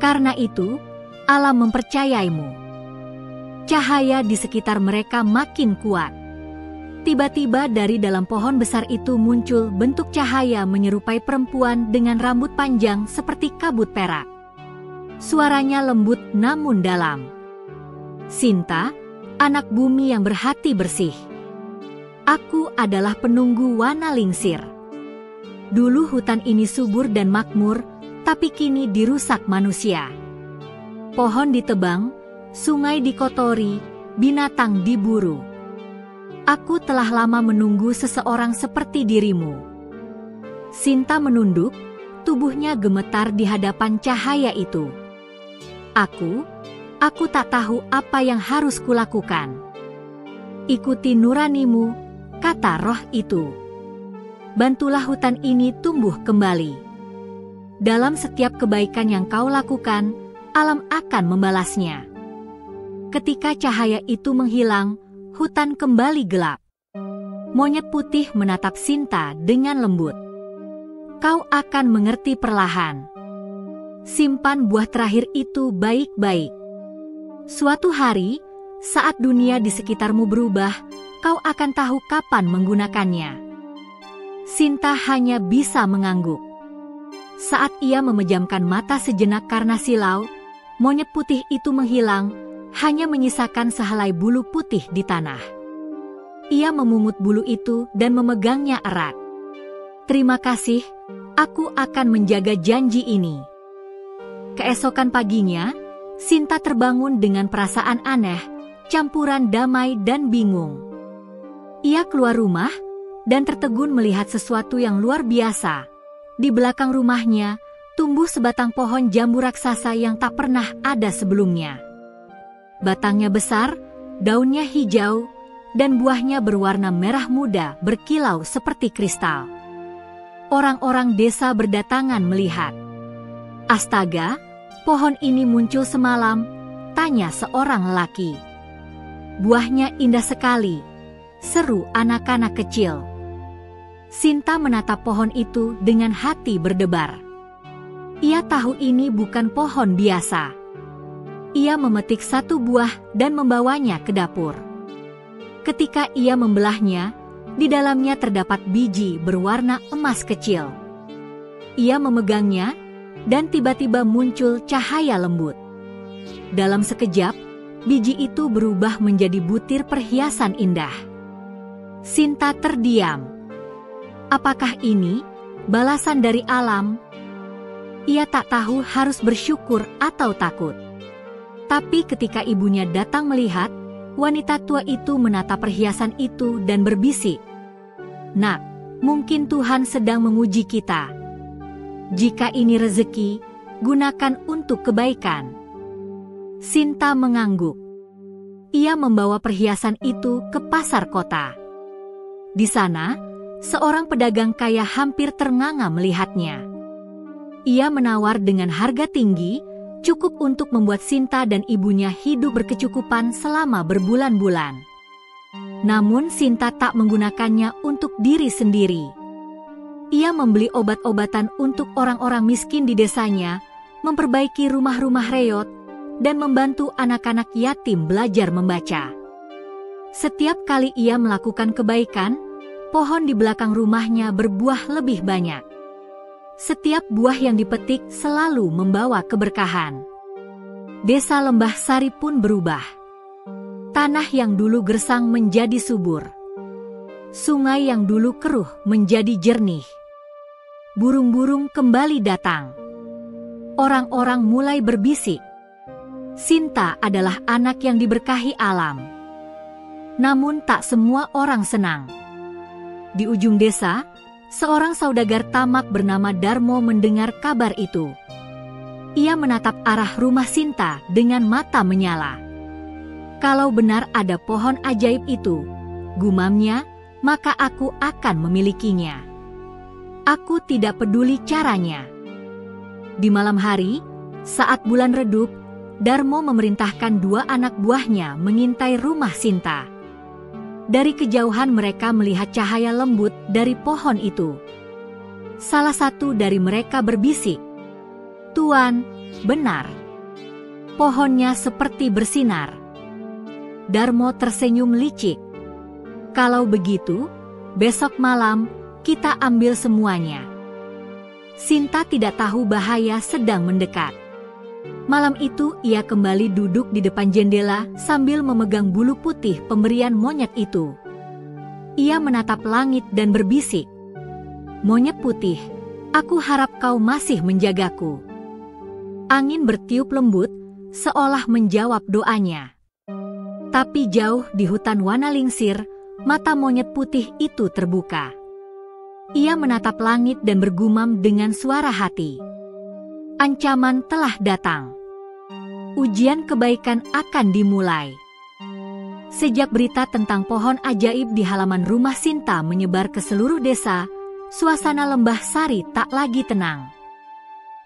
Karena itu, alam mempercayaimu. Cahaya di sekitar mereka makin kuat. Tiba-tiba dari dalam pohon besar itu muncul bentuk cahaya menyerupai perempuan dengan rambut panjang seperti kabut perak. Suaranya lembut namun dalam. Sinta, anak bumi yang berhati bersih. Aku adalah penunggu Wana Lingsir. Dulu hutan ini subur dan makmur, tapi kini dirusak manusia. Pohon ditebang, sungai dikotori, binatang diburu. Aku telah lama menunggu seseorang seperti dirimu. Sinta menunduk, tubuhnya gemetar di hadapan cahaya itu. Aku tak tahu apa yang harus kulakukan. Ikuti nuranimu, kata roh itu. Bantulah hutan ini tumbuh kembali. Dalam setiap kebaikan yang kau lakukan, alam akan membalasnya. Ketika cahaya itu menghilang, hutan kembali gelap. Monyet putih menatap Sinta dengan lembut. Kau akan mengerti perlahan. Simpan buah terakhir itu baik-baik. Suatu hari, saat dunia di sekitarmu berubah, kau akan tahu kapan menggunakannya. Sinta hanya bisa mengangguk. Saat ia memejamkan mata sejenak karena silau, monyet putih itu menghilang, hanya menyisakan sehelai bulu putih di tanah. Ia memungut bulu itu dan memegangnya erat. Terima kasih, aku akan menjaga janji ini. Keesokan paginya, Sinta terbangun dengan perasaan aneh, campuran damai dan bingung. Ia keluar rumah dan tertegun melihat sesuatu yang luar biasa. Di belakang rumahnya, tumbuh sebatang pohon jambu raksasa yang tak pernah ada sebelumnya. Batangnya besar, daunnya hijau, dan buahnya berwarna merah muda berkilau seperti kristal. Orang-orang desa berdatangan melihat. Astaga, pohon ini muncul semalam, tanya seorang lelaki. Buahnya indah sekali, seru anak-anak kecil. Sinta menatap pohon itu dengan hati berdebar. Ia tahu ini bukan pohon biasa. Ia memetik satu buah dan membawanya ke dapur. Ketika ia membelahnya, di dalamnya terdapat biji berwarna emas kecil. Ia memegangnya, dan tiba-tiba muncul cahaya lembut. Dalam sekejap, biji itu berubah menjadi butir perhiasan indah. Sinta terdiam. Apakah ini balasan dari alam? Ia tak tahu harus bersyukur atau takut. Tapi ketika ibunya datang melihat, wanita tua itu menatap perhiasan itu dan berbisik, "Nak, mungkin Tuhan sedang menguji kita. Jika ini rezeki, gunakan untuk kebaikan." Sinta mengangguk. Ia membawa perhiasan itu ke pasar kota. Di sana, seorang pedagang kaya hampir ternganga melihatnya. Ia menawar dengan harga tinggi, cukup untuk membuat Sinta dan ibunya hidup berkecukupan selama berbulan-bulan. Namun Sinta tak menggunakannya untuk diri sendiri. Ia membeli obat-obatan untuk orang-orang miskin di desanya, memperbaiki rumah-rumah reot, dan membantu anak-anak yatim belajar membaca. Setiap kali ia melakukan kebaikan, pohon di belakang rumahnya berbuah lebih banyak. Setiap buah yang dipetik selalu membawa keberkahan. Desa Lembah Sari pun berubah. Tanah yang dulu gersang menjadi subur. Sungai yang dulu keruh menjadi jernih. Burung-burung kembali datang. Orang-orang mulai berbisik, Sinta adalah anak yang diberkahi alam. Namun tak semua orang senang. Di ujung desa, seorang saudagar tamak bernama Darmo mendengar kabar itu. Ia menatap arah rumah Sinta dengan mata menyala. Kalau benar ada pohon ajaib itu, gumamnya, maka aku akan memilikinya. Aku tidak peduli caranya. Di malam hari, saat bulan redup, Darmo memerintahkan 2 anak buahnya mengintai rumah Sinta. Dari kejauhan mereka melihat cahaya lembut dari pohon itu. Salah satu dari mereka berbisik, "Tuan, benar. Pohonnya seperti bersinar." Darmo tersenyum licik. "Kalau begitu, besok malam kita ambil semuanya." Sinta tidak tahu bahaya sedang mendekat. Malam itu ia kembali duduk di depan jendela sambil memegang bulu putih pemberian monyet itu. Ia menatap langit dan berbisik, "Monyet putih, aku harap kau masih menjagaku." Angin bertiup lembut, seolah menjawab doanya. Tapi jauh di hutan Wanalingsir, mata monyet putih itu terbuka. Ia menatap langit dan bergumam dengan suara hati, "Ancaman telah datang. Ujian kebaikan akan dimulai." Sejak berita tentang pohon ajaib di halaman rumah Sinta menyebar ke seluruh desa, suasana Lembah Sari tak lagi tenang.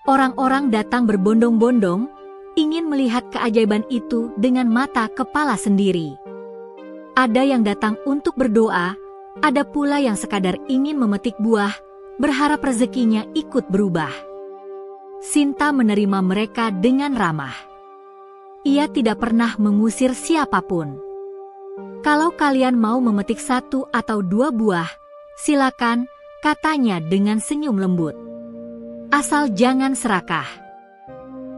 Orang-orang datang berbondong-bondong, ingin melihat keajaiban itu dengan mata kepala sendiri. Ada yang datang untuk berdoa, ada pula yang sekadar ingin memetik buah, berharap rezekinya ikut berubah. Sinta menerima mereka dengan ramah. Ia tidak pernah mengusir siapapun. "Kalau kalian mau memetik 1 atau 2 buah, silakan," katanya dengan senyum lembut. "Asal jangan serakah."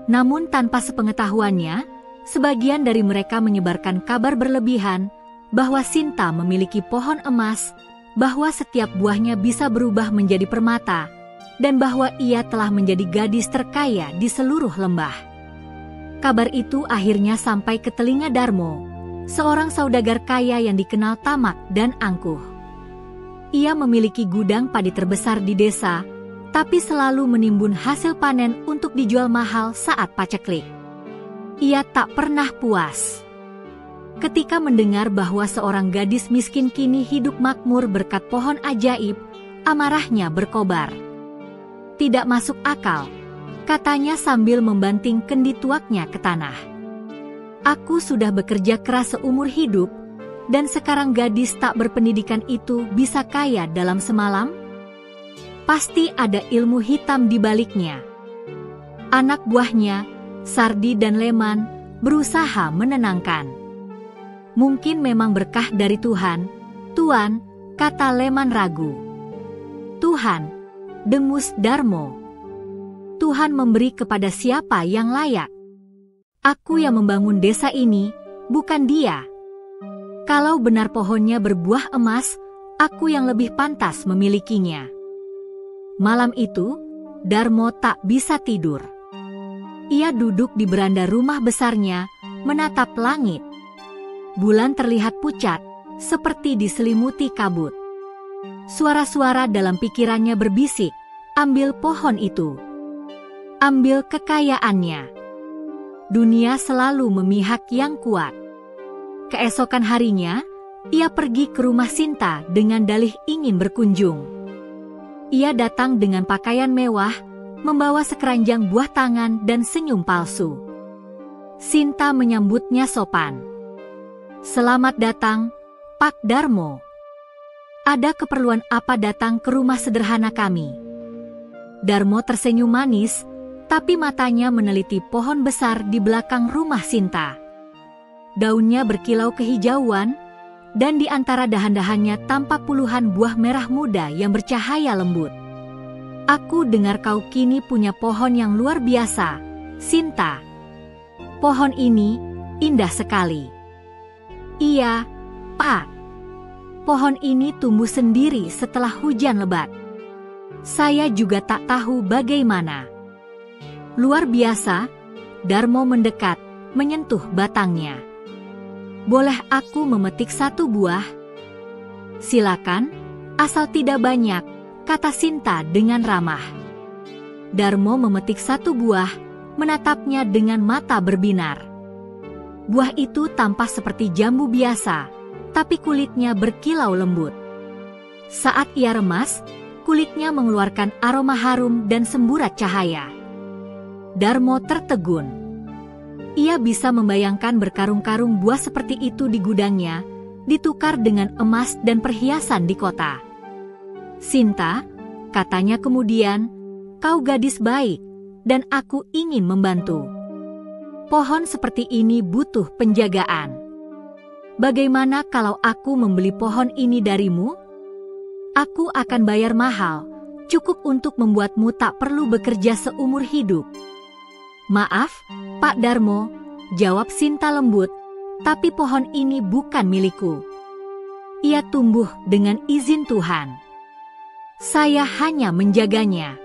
Namun tanpa sepengetahuannya, sebagian dari mereka menyebarkan kabar berlebihan bahwa Sinta memiliki pohon emas, bahwa setiap buahnya bisa berubah menjadi permata, dan bahwa ia telah menjadi gadis terkaya di seluruh lembah. Kabar itu akhirnya sampai ke telinga Darmo, seorang saudagar kaya yang dikenal tamak dan angkuh. Ia memiliki gudang padi terbesar di desa, tapi selalu menimbun hasil panen untuk dijual mahal saat paceklik. Ia tak pernah puas. Ketika mendengar bahwa seorang gadis miskin kini hidup makmur berkat pohon ajaib, amarahnya berkobar. "Tidak masuk akal," katanya sambil membanting kendi tuaknya ke tanah. "Aku sudah bekerja keras seumur hidup, dan sekarang gadis tak berpendidikan itu bisa kaya dalam semalam? Pasti ada ilmu hitam di baliknya." Anak buahnya, Sardi dan Leman, berusaha menenangkan. "Mungkin memang berkah dari Tuhan, Tuan," kata Leman ragu. "Tuhan," dengus Darmo. "Tuhan memberi kepada siapa yang layak. Aku yang membangun desa ini, bukan dia. Kalau benar pohonnya berbuah emas, aku yang lebih pantas memilikinya. Malam itu, Darmo tak bisa tidur. Ia duduk di beranda rumah besarnya, menatap langit. Bulan terlihat pucat, seperti diselimuti kabut. Suara-suara dalam pikirannya berbisik, ambil pohon itu. Ambil kekayaannya. Dunia selalu memihak yang kuat. Keesokan harinya, ia pergi ke rumah Sinta dengan dalih ingin berkunjung. Ia datang dengan pakaian mewah, membawa sekeranjang buah tangan dan senyum palsu. Sinta menyambutnya sopan. "Selamat datang, Pak Darmo. Ada keperluan apa datang ke rumah sederhana kami?" Darmo tersenyum manis, tapi matanya meneliti pohon besar di belakang rumah Sinta. Daunnya berkilau kehijauan, dan di antara dahan-dahannya tampak puluhan buah merah muda yang bercahaya lembut. "Aku dengar kau kini punya pohon yang luar biasa, Sinta. Pohon ini indah sekali." "Iya, Pak. Pohon ini tumbuh sendiri setelah hujan lebat. Saya juga tak tahu bagaimana." "Luar biasa." Darmo mendekat, menyentuh batangnya. "Boleh aku memetik satu buah?" "Silakan, asal tidak banyak," kata Sinta dengan ramah. Darmo memetik satu buah, menatapnya dengan mata berbinar. Buah itu tampak seperti jambu biasa, tapi kulitnya berkilau lembut. Saat ia remas, kulitnya mengeluarkan aroma harum dan semburat cahaya. Darmo tertegun. Ia bisa membayangkan berkarung-karung buah seperti itu di gudangnya, ditukar dengan emas dan perhiasan di kota. "Sinta," katanya kemudian, "kau gadis baik, dan aku ingin membantu. Pohon seperti ini butuh penjagaan. Bagaimana kalau aku membeli pohon ini darimu? Aku akan bayar mahal, cukup untuk membuatmu tak perlu bekerja seumur hidup." "Maaf, Pak Darmo," jawab Sinta lembut, "tapi pohon ini bukan milikku. Ia tumbuh dengan izin Tuhan. Saya hanya menjaganya."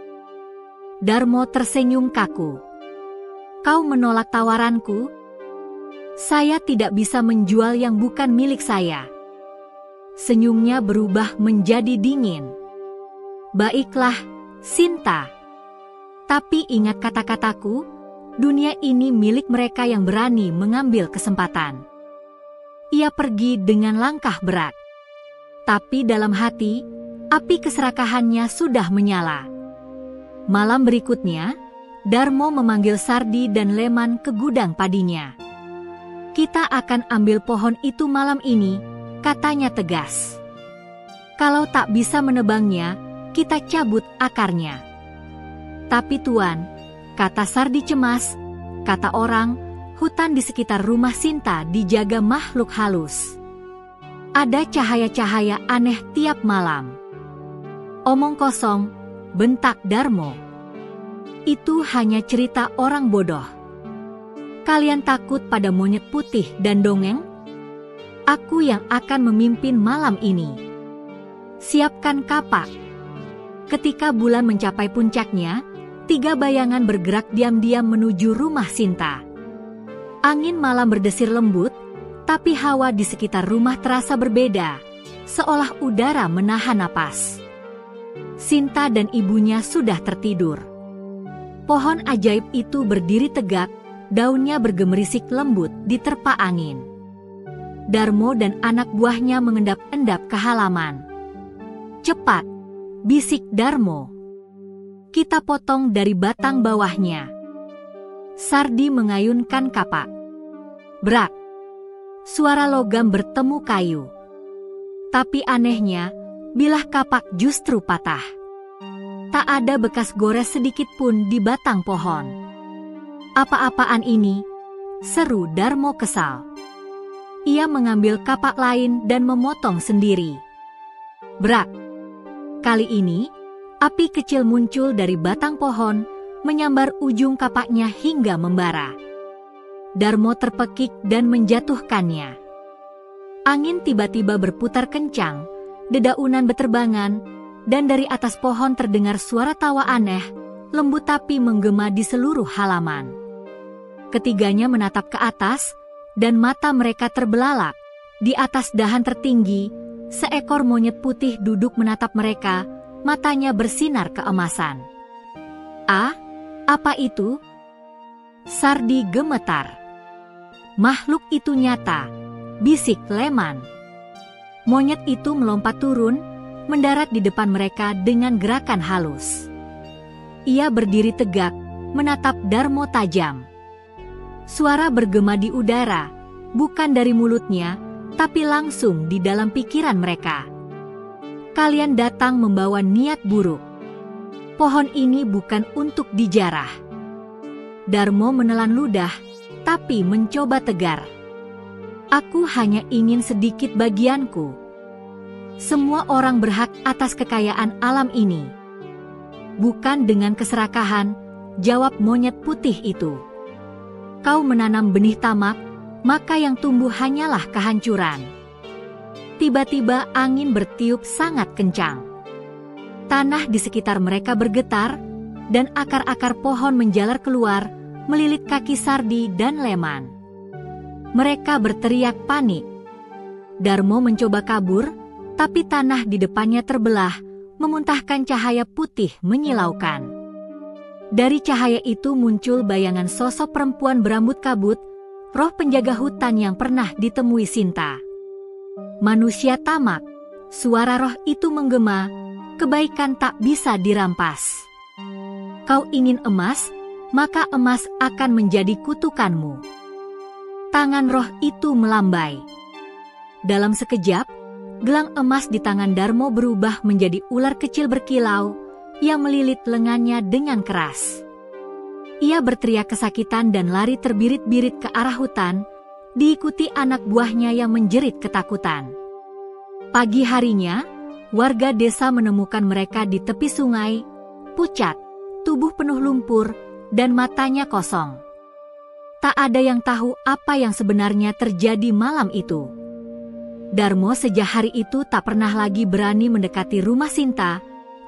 Darmo tersenyum kaku. "Kau menolak tawaranku? Saya tidak bisa menjual yang bukan milik saya." Senyumnya berubah menjadi dingin. "Baiklah, Sinta. Tapi ingat kata-kataku, dunia ini milik mereka yang berani mengambil kesempatan." Ia pergi dengan langkah berat. Tapi dalam hati, api keserakahannya sudah menyala. Malam berikutnya, Darmo memanggil Sardi dan Leman ke gudang padinya. "Kita akan ambil pohon itu malam ini," katanya tegas. "Kalau tak bisa menebangnya, kita cabut akarnya." "Tapi Tuan," kata Sardi cemas, "kata orang, hutan di sekitar rumah Sinta dijaga makhluk halus. Ada cahaya-cahaya aneh tiap malam." "Omong kosong," bentak Darmo. "Itu hanya cerita orang bodoh. Kalian takut pada monyet putih dan dongeng? Aku yang akan memimpin malam ini. Siapkan kapak." Ketika bulan mencapai puncaknya, 3 bayangan bergerak diam-diam menuju rumah Sinta. Angin malam berdesir lembut, tapi hawa di sekitar rumah terasa berbeda, seolah udara menahan napas. Sinta dan ibunya sudah tertidur. Pohon ajaib itu berdiri tegak, daunnya bergemerisik lembut diterpa angin. Darmo dan anak buahnya mengendap-endap ke halaman. "Cepat," bisik Darmo. "Kita potong dari batang bawahnya." Sardi mengayunkan kapak. Brak! Suara logam bertemu kayu. Tapi anehnya, bilah kapak justru patah. Tak ada bekas gores sedikit pun di batang pohon. "Apa-apaan ini?" seru Darmo kesal. Ia mengambil kapak lain dan memotong sendiri. Brak! Kali ini, api kecil muncul dari batang pohon, menyambar ujung kapaknya hingga membara. Darmo terpekik dan menjatuhkannya. Angin tiba-tiba berputar kencang, dedaunan beterbangan, dan dari atas pohon terdengar suara tawa aneh, lembut tapi menggema di seluruh halaman. Ketiganya menatap ke atas, dan mata mereka terbelalak. Di atas dahan tertinggi, seekor monyet putih duduk menatap mereka, matanya bersinar keemasan. "Ah, apa itu?" Sardi gemetar. "Makhluk itu nyata," bisik Leman. Monyet itu melompat turun, mendarat di depan mereka dengan gerakan halus. Ia berdiri tegak, menatap Darmo tajam. Suara bergema di udara, bukan dari mulutnya, tapi langsung di dalam pikiran mereka. "Kalian datang membawa niat buruk. Pohon ini bukan untuk dijarah." Darmo menelan ludah, tapi mencoba tegar. "Aku hanya ingin sedikit bagianku. Semua orang berhak atas kekayaan alam ini." "Bukan dengan keserakahan," jawab monyet putih itu. "Kau menanam benih tamak, maka yang tumbuh hanyalah kehancuran." Tiba-tiba angin bertiup sangat kencang. Tanah di sekitar mereka bergetar, dan akar-akar pohon menjalar keluar, melilit kaki Sardi dan Leman. Mereka berteriak panik. Darmo mencoba kabur, tapi tanah di depannya terbelah, memuntahkan cahaya putih menyilaukan. Dari cahaya itu muncul bayangan sosok perempuan berambut kabut, roh penjaga hutan yang pernah ditemui Sinta. "Manusia tamak," suara roh itu menggema, "kebaikan tak bisa dirampas. Kau ingin emas, maka emas akan menjadi kutukanmu." Tangan roh itu melambai. Dalam sekejap, gelang emas di tangan Darmo berubah menjadi ular kecil berkilau yang melilit lengannya dengan keras. Ia berteriak kesakitan dan lari terbirit-birit ke arah hutan, diikuti anak buahnya yang menjerit ketakutan. Pagi harinya, warga desa menemukan mereka di tepi sungai, pucat, tubuh penuh lumpur, dan matanya kosong. Tak ada yang tahu apa yang sebenarnya terjadi malam itu. Darmo sejak hari itu tak pernah lagi berani mendekati rumah Sinta,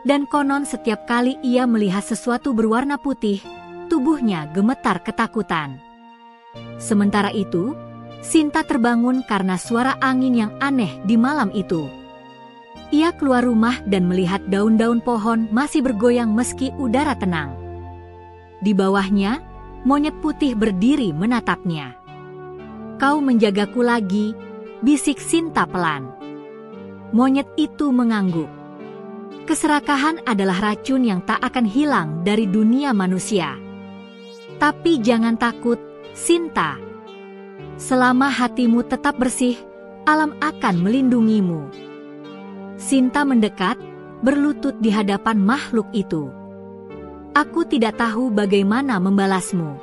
dan konon setiap kali ia melihat sesuatu berwarna putih, tubuhnya gemetar ketakutan. Sementara itu, Sinta terbangun karena suara angin yang aneh di malam itu. Ia keluar rumah dan melihat daun-daun pohon masih bergoyang meski udara tenang. Di bawahnya, monyet putih berdiri menatapnya. "Kau menjagaku lagi," bisik Sinta pelan. Monyet itu mengangguk. Keserakahan adalah racun yang tak akan hilang dari dunia manusia. Tapi jangan takut, Sinta. Selama hatimu tetap bersih, alam akan melindungimu. Sinta mendekat, berlutut di hadapan makhluk itu. "Aku tidak tahu bagaimana membalasmu."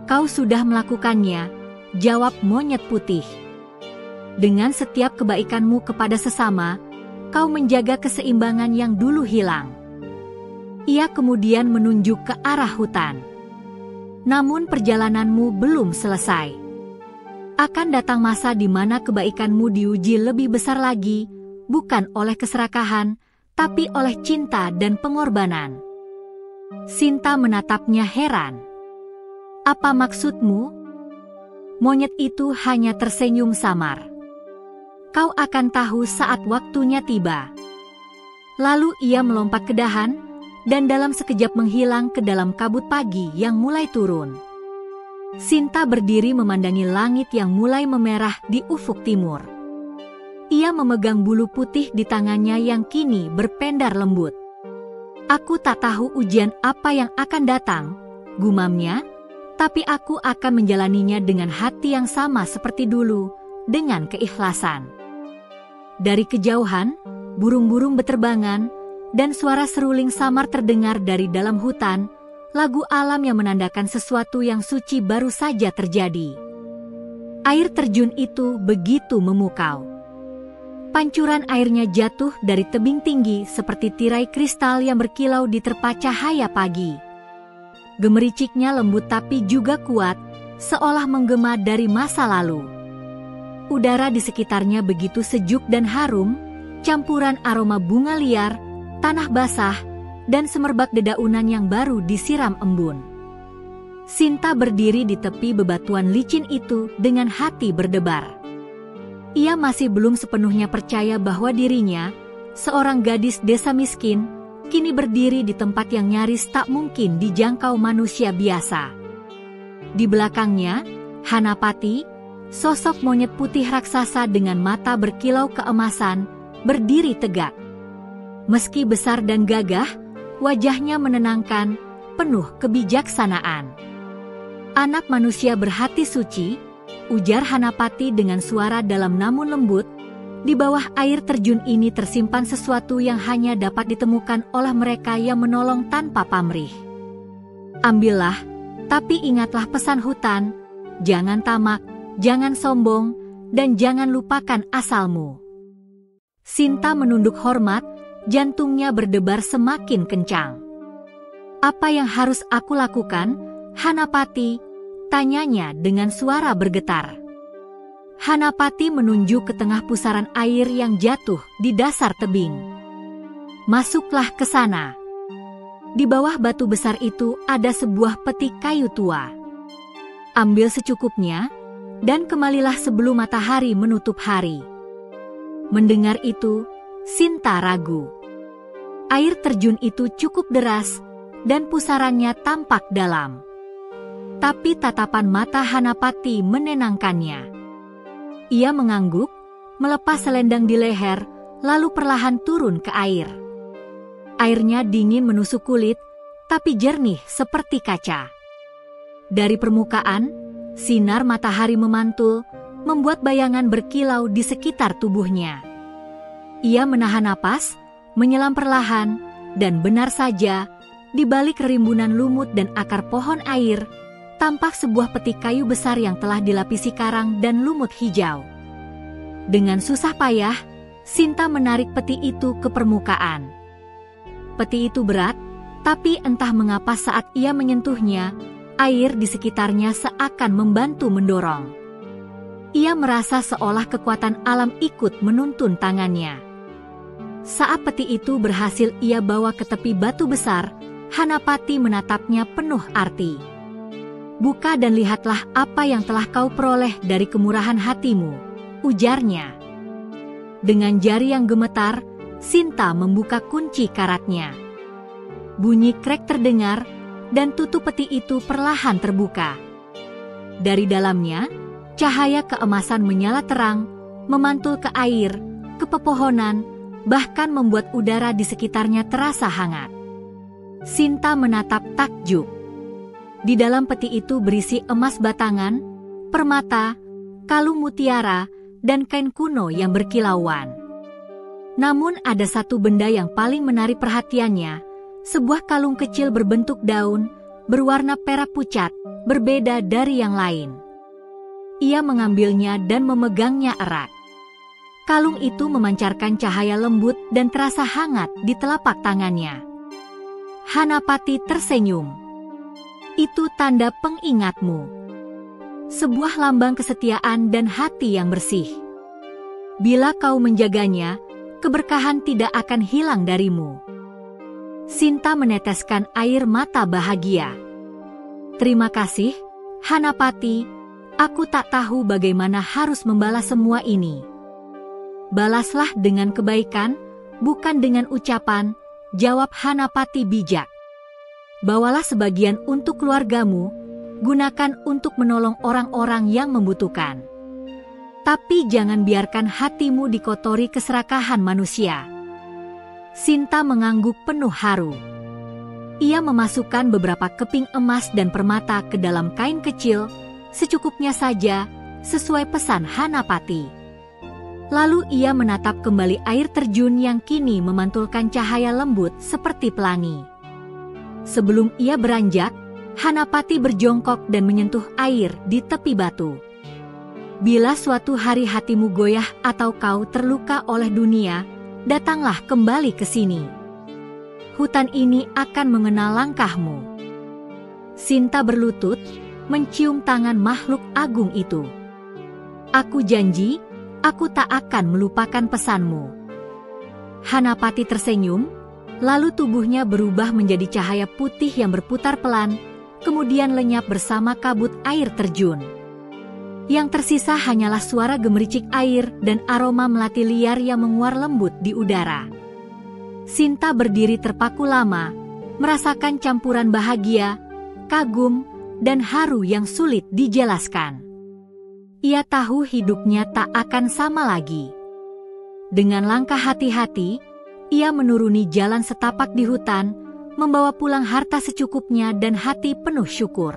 "Kau sudah melakukannya," jawab monyet putih. "Dengan setiap kebaikanmu kepada sesama, kau menjaga keseimbangan yang dulu hilang." Ia kemudian menunjuk ke arah hutan. "Namun perjalananmu belum selesai. Akan datang masa di mana kebaikanmu diuji lebih besar lagi, bukan oleh keserakahan, tapi oleh cinta dan pengorbanan." Sinta menatapnya heran. "Apa maksudmu?" Monyet itu hanya tersenyum samar. "Kau akan tahu saat waktunya tiba." Lalu ia melompat ke dahan, dan dalam sekejap menghilang ke dalam kabut pagi yang mulai turun. Sinta berdiri memandangi langit yang mulai memerah di ufuk timur. Ia memegang bulu putih di tangannya yang kini berpendar lembut. "Aku tak tahu ujian apa yang akan datang," gumamnya, "tapi aku akan menjalaninya dengan hati yang sama seperti dulu, dengan keikhlasan." Dari kejauhan, burung-burung beterbangan, dan suara seruling samar terdengar dari dalam hutan, lagu alam yang menandakan sesuatu yang suci baru saja terjadi. Air terjun itu begitu memukau. Pancuran airnya jatuh dari tebing tinggi seperti tirai kristal yang berkilau di terpa cahaya pagi. Gemericiknya lembut tapi juga kuat, seolah menggema dari masa lalu. Udara di sekitarnya begitu sejuk dan harum, campuran aroma bunga liar, tanah basah, dan semerbak dedaunan yang baru disiram embun. Sinta berdiri di tepi bebatuan licin itu dengan hati berdebar. Ia masih belum sepenuhnya percaya bahwa dirinya, seorang gadis desa miskin, kini berdiri di tempat yang nyaris tak mungkin dijangkau manusia biasa. Di belakangnya, Hanapati, sosok monyet putih raksasa dengan mata berkilau keemasan, berdiri tegak. Meski besar dan gagah, wajahnya menenangkan, penuh kebijaksanaan. "Anak manusia berhati suci," ujar Hanapati dengan suara dalam namun lembut, "di bawah air terjun ini tersimpan sesuatu yang hanya dapat ditemukan oleh mereka yang menolong tanpa pamrih. Ambillah, tapi ingatlah pesan hutan, jangan tamak, jangan sombong, dan jangan lupakan asalmu." Sinta menunduk hormat, jantungnya berdebar semakin kencang. "Apa yang harus aku lakukan, Hanapati?" tanyanya dengan suara bergetar. Hanapati menunjuk ke tengah pusaran air yang jatuh di dasar tebing. "Masuklah ke sana. Di bawah batu besar itu ada sebuah peti kayu tua. Ambil secukupnya, dan kembalilah sebelum matahari menutup hari." Mendengar itu, Sinta ragu. Air terjun itu cukup deras, dan pusarannya tampak dalam. Tapi tatapan mata Hanapati menenangkannya. Ia mengangguk, melepas selendang di leher, lalu perlahan turun ke air. Airnya dingin menusuk kulit, tapi jernih seperti kaca. Dari permukaan, sinar matahari memantul, membuat bayangan berkilau di sekitar tubuhnya. Ia menahan napas, menyelam perlahan, dan benar saja, di balik rimbunan lumut dan akar pohon air, tampak sebuah peti kayu besar yang telah dilapisi karang dan lumut hijau. Dengan susah payah, Sinta menarik peti itu ke permukaan. Peti itu berat, tapi entah mengapa saat ia menyentuhnya, air di sekitarnya seakan membantu mendorong. Ia merasa seolah kekuatan alam ikut menuntun tangannya. Saat peti itu berhasil ia bawa ke tepi batu besar, Hanapati menatapnya penuh arti. "Buka dan lihatlah apa yang telah kau peroleh dari kemurahan hatimu," ujarnya. Dengan jari yang gemetar, Sinta membuka kunci karatnya. Bunyi krek terdengar, dan tutup peti itu perlahan terbuka. Dari dalamnya, cahaya keemasan menyala terang, memantul ke air, ke pepohonan, bahkan membuat udara di sekitarnya terasa hangat. Sinta menatap takjub. Di dalam peti itu berisi emas batangan, permata, kalung mutiara, dan kain kuno yang berkilauan. Namun ada satu benda yang paling menarik perhatiannya, sebuah kalung kecil berbentuk daun, berwarna perak pucat, berbeda dari yang lain. Ia mengambilnya dan memegangnya erat. Kalung itu memancarkan cahaya lembut dan terasa hangat di telapak tangannya. Hanapati tersenyum. "Itu tanda pengingatmu. Sebuah lambang kesetiaan dan hati yang bersih. Bila kau menjaganya, keberkahan tidak akan hilang darimu." Sinta meneteskan air mata bahagia. "Terima kasih, Hanapati. Aku tak tahu bagaimana harus membalas semua ini." "Balaslah dengan kebaikan, bukan dengan ucapan," jawab Hanapati bijak. "Bawalah sebagian untuk keluargamu, gunakan untuk menolong orang-orang yang membutuhkan. Tapi jangan biarkan hatimu dikotori keserakahan manusia." Sinta mengangguk penuh haru. Ia memasukkan beberapa keping emas dan permata ke dalam kain kecil, secukupnya saja, sesuai pesan Hanapati. Lalu ia menatap kembali air terjun yang kini memantulkan cahaya lembut seperti pelangi. Sebelum ia beranjak, Hanapati berjongkok dan menyentuh air di tepi batu. "Bila suatu hari hatimu goyah atau kau terluka oleh dunia, datanglah kembali ke sini. Hutan ini akan mengenal langkahmu." Sinta berlutut, mencium tangan makhluk agung itu. "Aku janji, aku tak akan melupakan pesanmu." Hanapati tersenyum, lalu tubuhnya berubah menjadi cahaya putih yang berputar pelan, kemudian lenyap bersama kabut air terjun. Yang tersisa hanyalah suara gemericik air dan aroma melati liar yang menguar lembut di udara. Sinta berdiri terpaku lama, merasakan campuran bahagia, kagum, dan haru yang sulit dijelaskan. Ia tahu hidupnya tak akan sama lagi. Dengan langkah hati-hati, ia menuruni jalan setapak di hutan, membawa pulang harta secukupnya dan hati penuh syukur.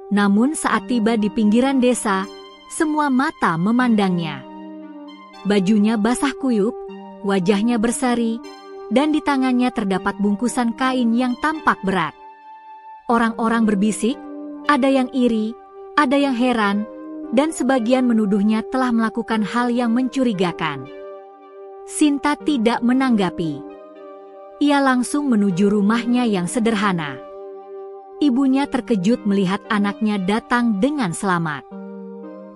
Namun saat tiba di pinggiran desa, semua mata memandangnya. Bajunya basah kuyup, wajahnya berseri, dan di tangannya terdapat bungkusan kain yang tampak berat. Orang-orang berbisik, ada yang iri, ada yang heran, dan sebagian menuduhnya telah melakukan hal yang mencurigakan. Sinta tidak menanggapi. Ia langsung menuju rumahnya yang sederhana. Ibunya terkejut melihat anaknya datang dengan selamat.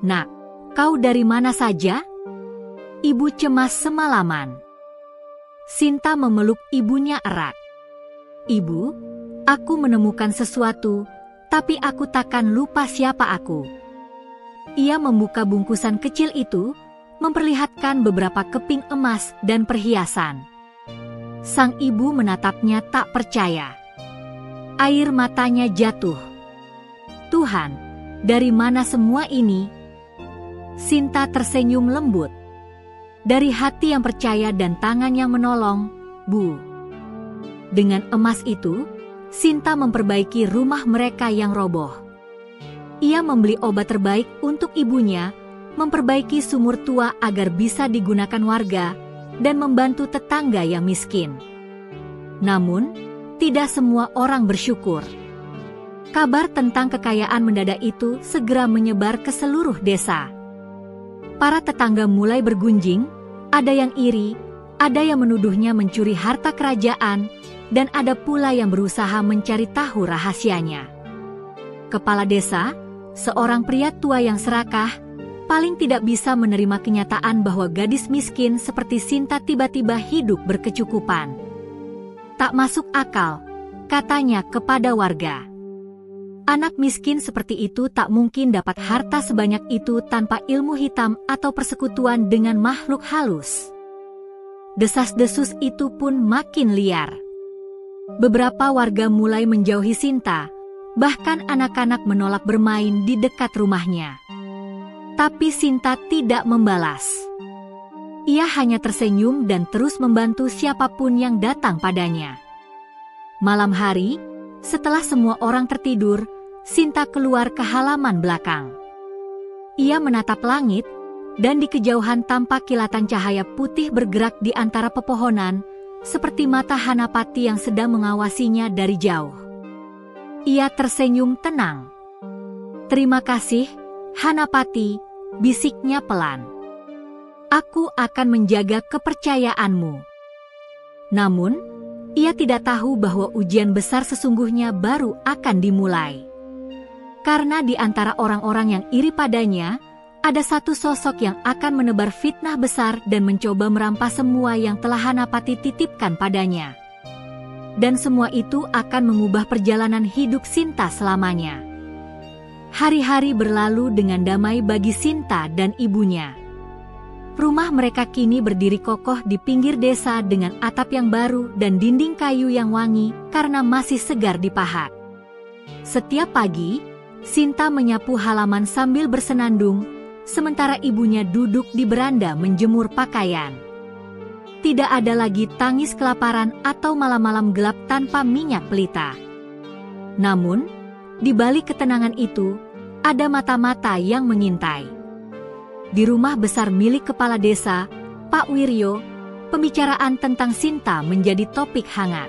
"Nak, kau dari mana saja?" Ibu cemas semalaman. Sinta memeluk ibunya erat. "Ibu, aku menemukan sesuatu, tapi aku takkan lupa siapa aku." Ia membuka bungkusan kecil itu, memperlihatkan beberapa keping emas dan perhiasan. Sang ibu menatapnya tak percaya. Air matanya jatuh. "Tuhan, dari mana semua ini?" Sinta tersenyum lembut. "Dari hati yang percaya dan tangan yang menolong, Bu." Dengan emas itu, Sinta memperbaiki rumah mereka yang roboh. Ia membeli obat terbaik untuk ibunya, memperbaiki sumur tua agar bisa digunakan warga, dan membantu tetangga yang miskin. Namun, tidak semua orang bersyukur. Kabar tentang kekayaan mendadak itu segera menyebar ke seluruh desa. Para tetangga mulai bergunjing, ada yang iri, ada yang menuduhnya mencuri harta kerajaan, dan ada pula yang berusaha mencari tahu rahasianya. Kepala desa, seorang pria tua yang serakah, paling tidak bisa menerima kenyataan bahwa gadis miskin seperti Sinta tiba-tiba hidup berkecukupan. "Tak masuk akal," katanya kepada warga. "Anak miskin seperti itu tak mungkin dapat harta sebanyak itu tanpa ilmu hitam atau persekutuan dengan makhluk halus." Desas-desus itu pun makin liar. Beberapa warga mulai menjauhi Sinta, bahkan anak-anak menolak bermain di dekat rumahnya. Tapi Sinta tidak membalas. Ia hanya tersenyum dan terus membantu siapapun yang datang padanya. Malam hari, setelah semua orang tertidur, Sinta keluar ke halaman belakang. Ia menatap langit, dan di kejauhan tampak kilatan cahaya putih bergerak di antara pepohonan, seperti mata Hanapati yang sedang mengawasinya dari jauh. Ia tersenyum tenang. "Terima kasih, Hanapati," bisiknya pelan. "Aku akan menjaga kepercayaanmu." Namun, ia tidak tahu bahwa ujian besar sesungguhnya baru akan dimulai. Karena di antara orang-orang yang iri padanya, ada satu sosok yang akan menebar fitnah besar dan mencoba merampas semua yang telah Hanapati titipkan padanya. Dan semua itu akan mengubah perjalanan hidup Sinta selamanya. Hari-hari berlalu dengan damai bagi Sinta dan ibunya. Rumah mereka kini berdiri kokoh di pinggir desa dengan atap yang baru dan dinding kayu yang wangi karena masih segar dipahat. Setiap pagi, Sinta menyapu halaman sambil bersenandung, sementara ibunya duduk di beranda menjemur pakaian. Tidak ada lagi tangis kelaparan atau malam-malam gelap tanpa minyak pelita. Namun, di balik ketenangan itu, ada mata-mata yang mengintai. Di rumah besar milik kepala desa, Pak Wiryo, pembicaraan tentang Sinta menjadi topik hangat.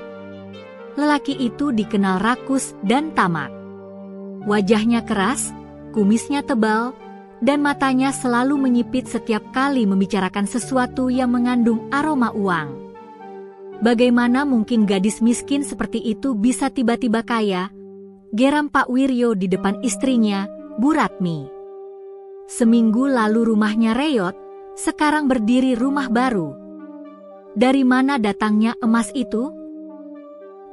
Lelaki itu dikenal rakus dan tamak. Wajahnya keras, kumisnya tebal, dan matanya selalu menyipit setiap kali membicarakan sesuatu yang mengandung aroma uang. Bagaimana mungkin gadis miskin seperti itu bisa tiba-tiba kaya, geram Pak Wiryo di depan istrinya, Bu Ratmi. Seminggu lalu rumahnya reot, sekarang berdiri rumah baru. Dari mana datangnya emas itu?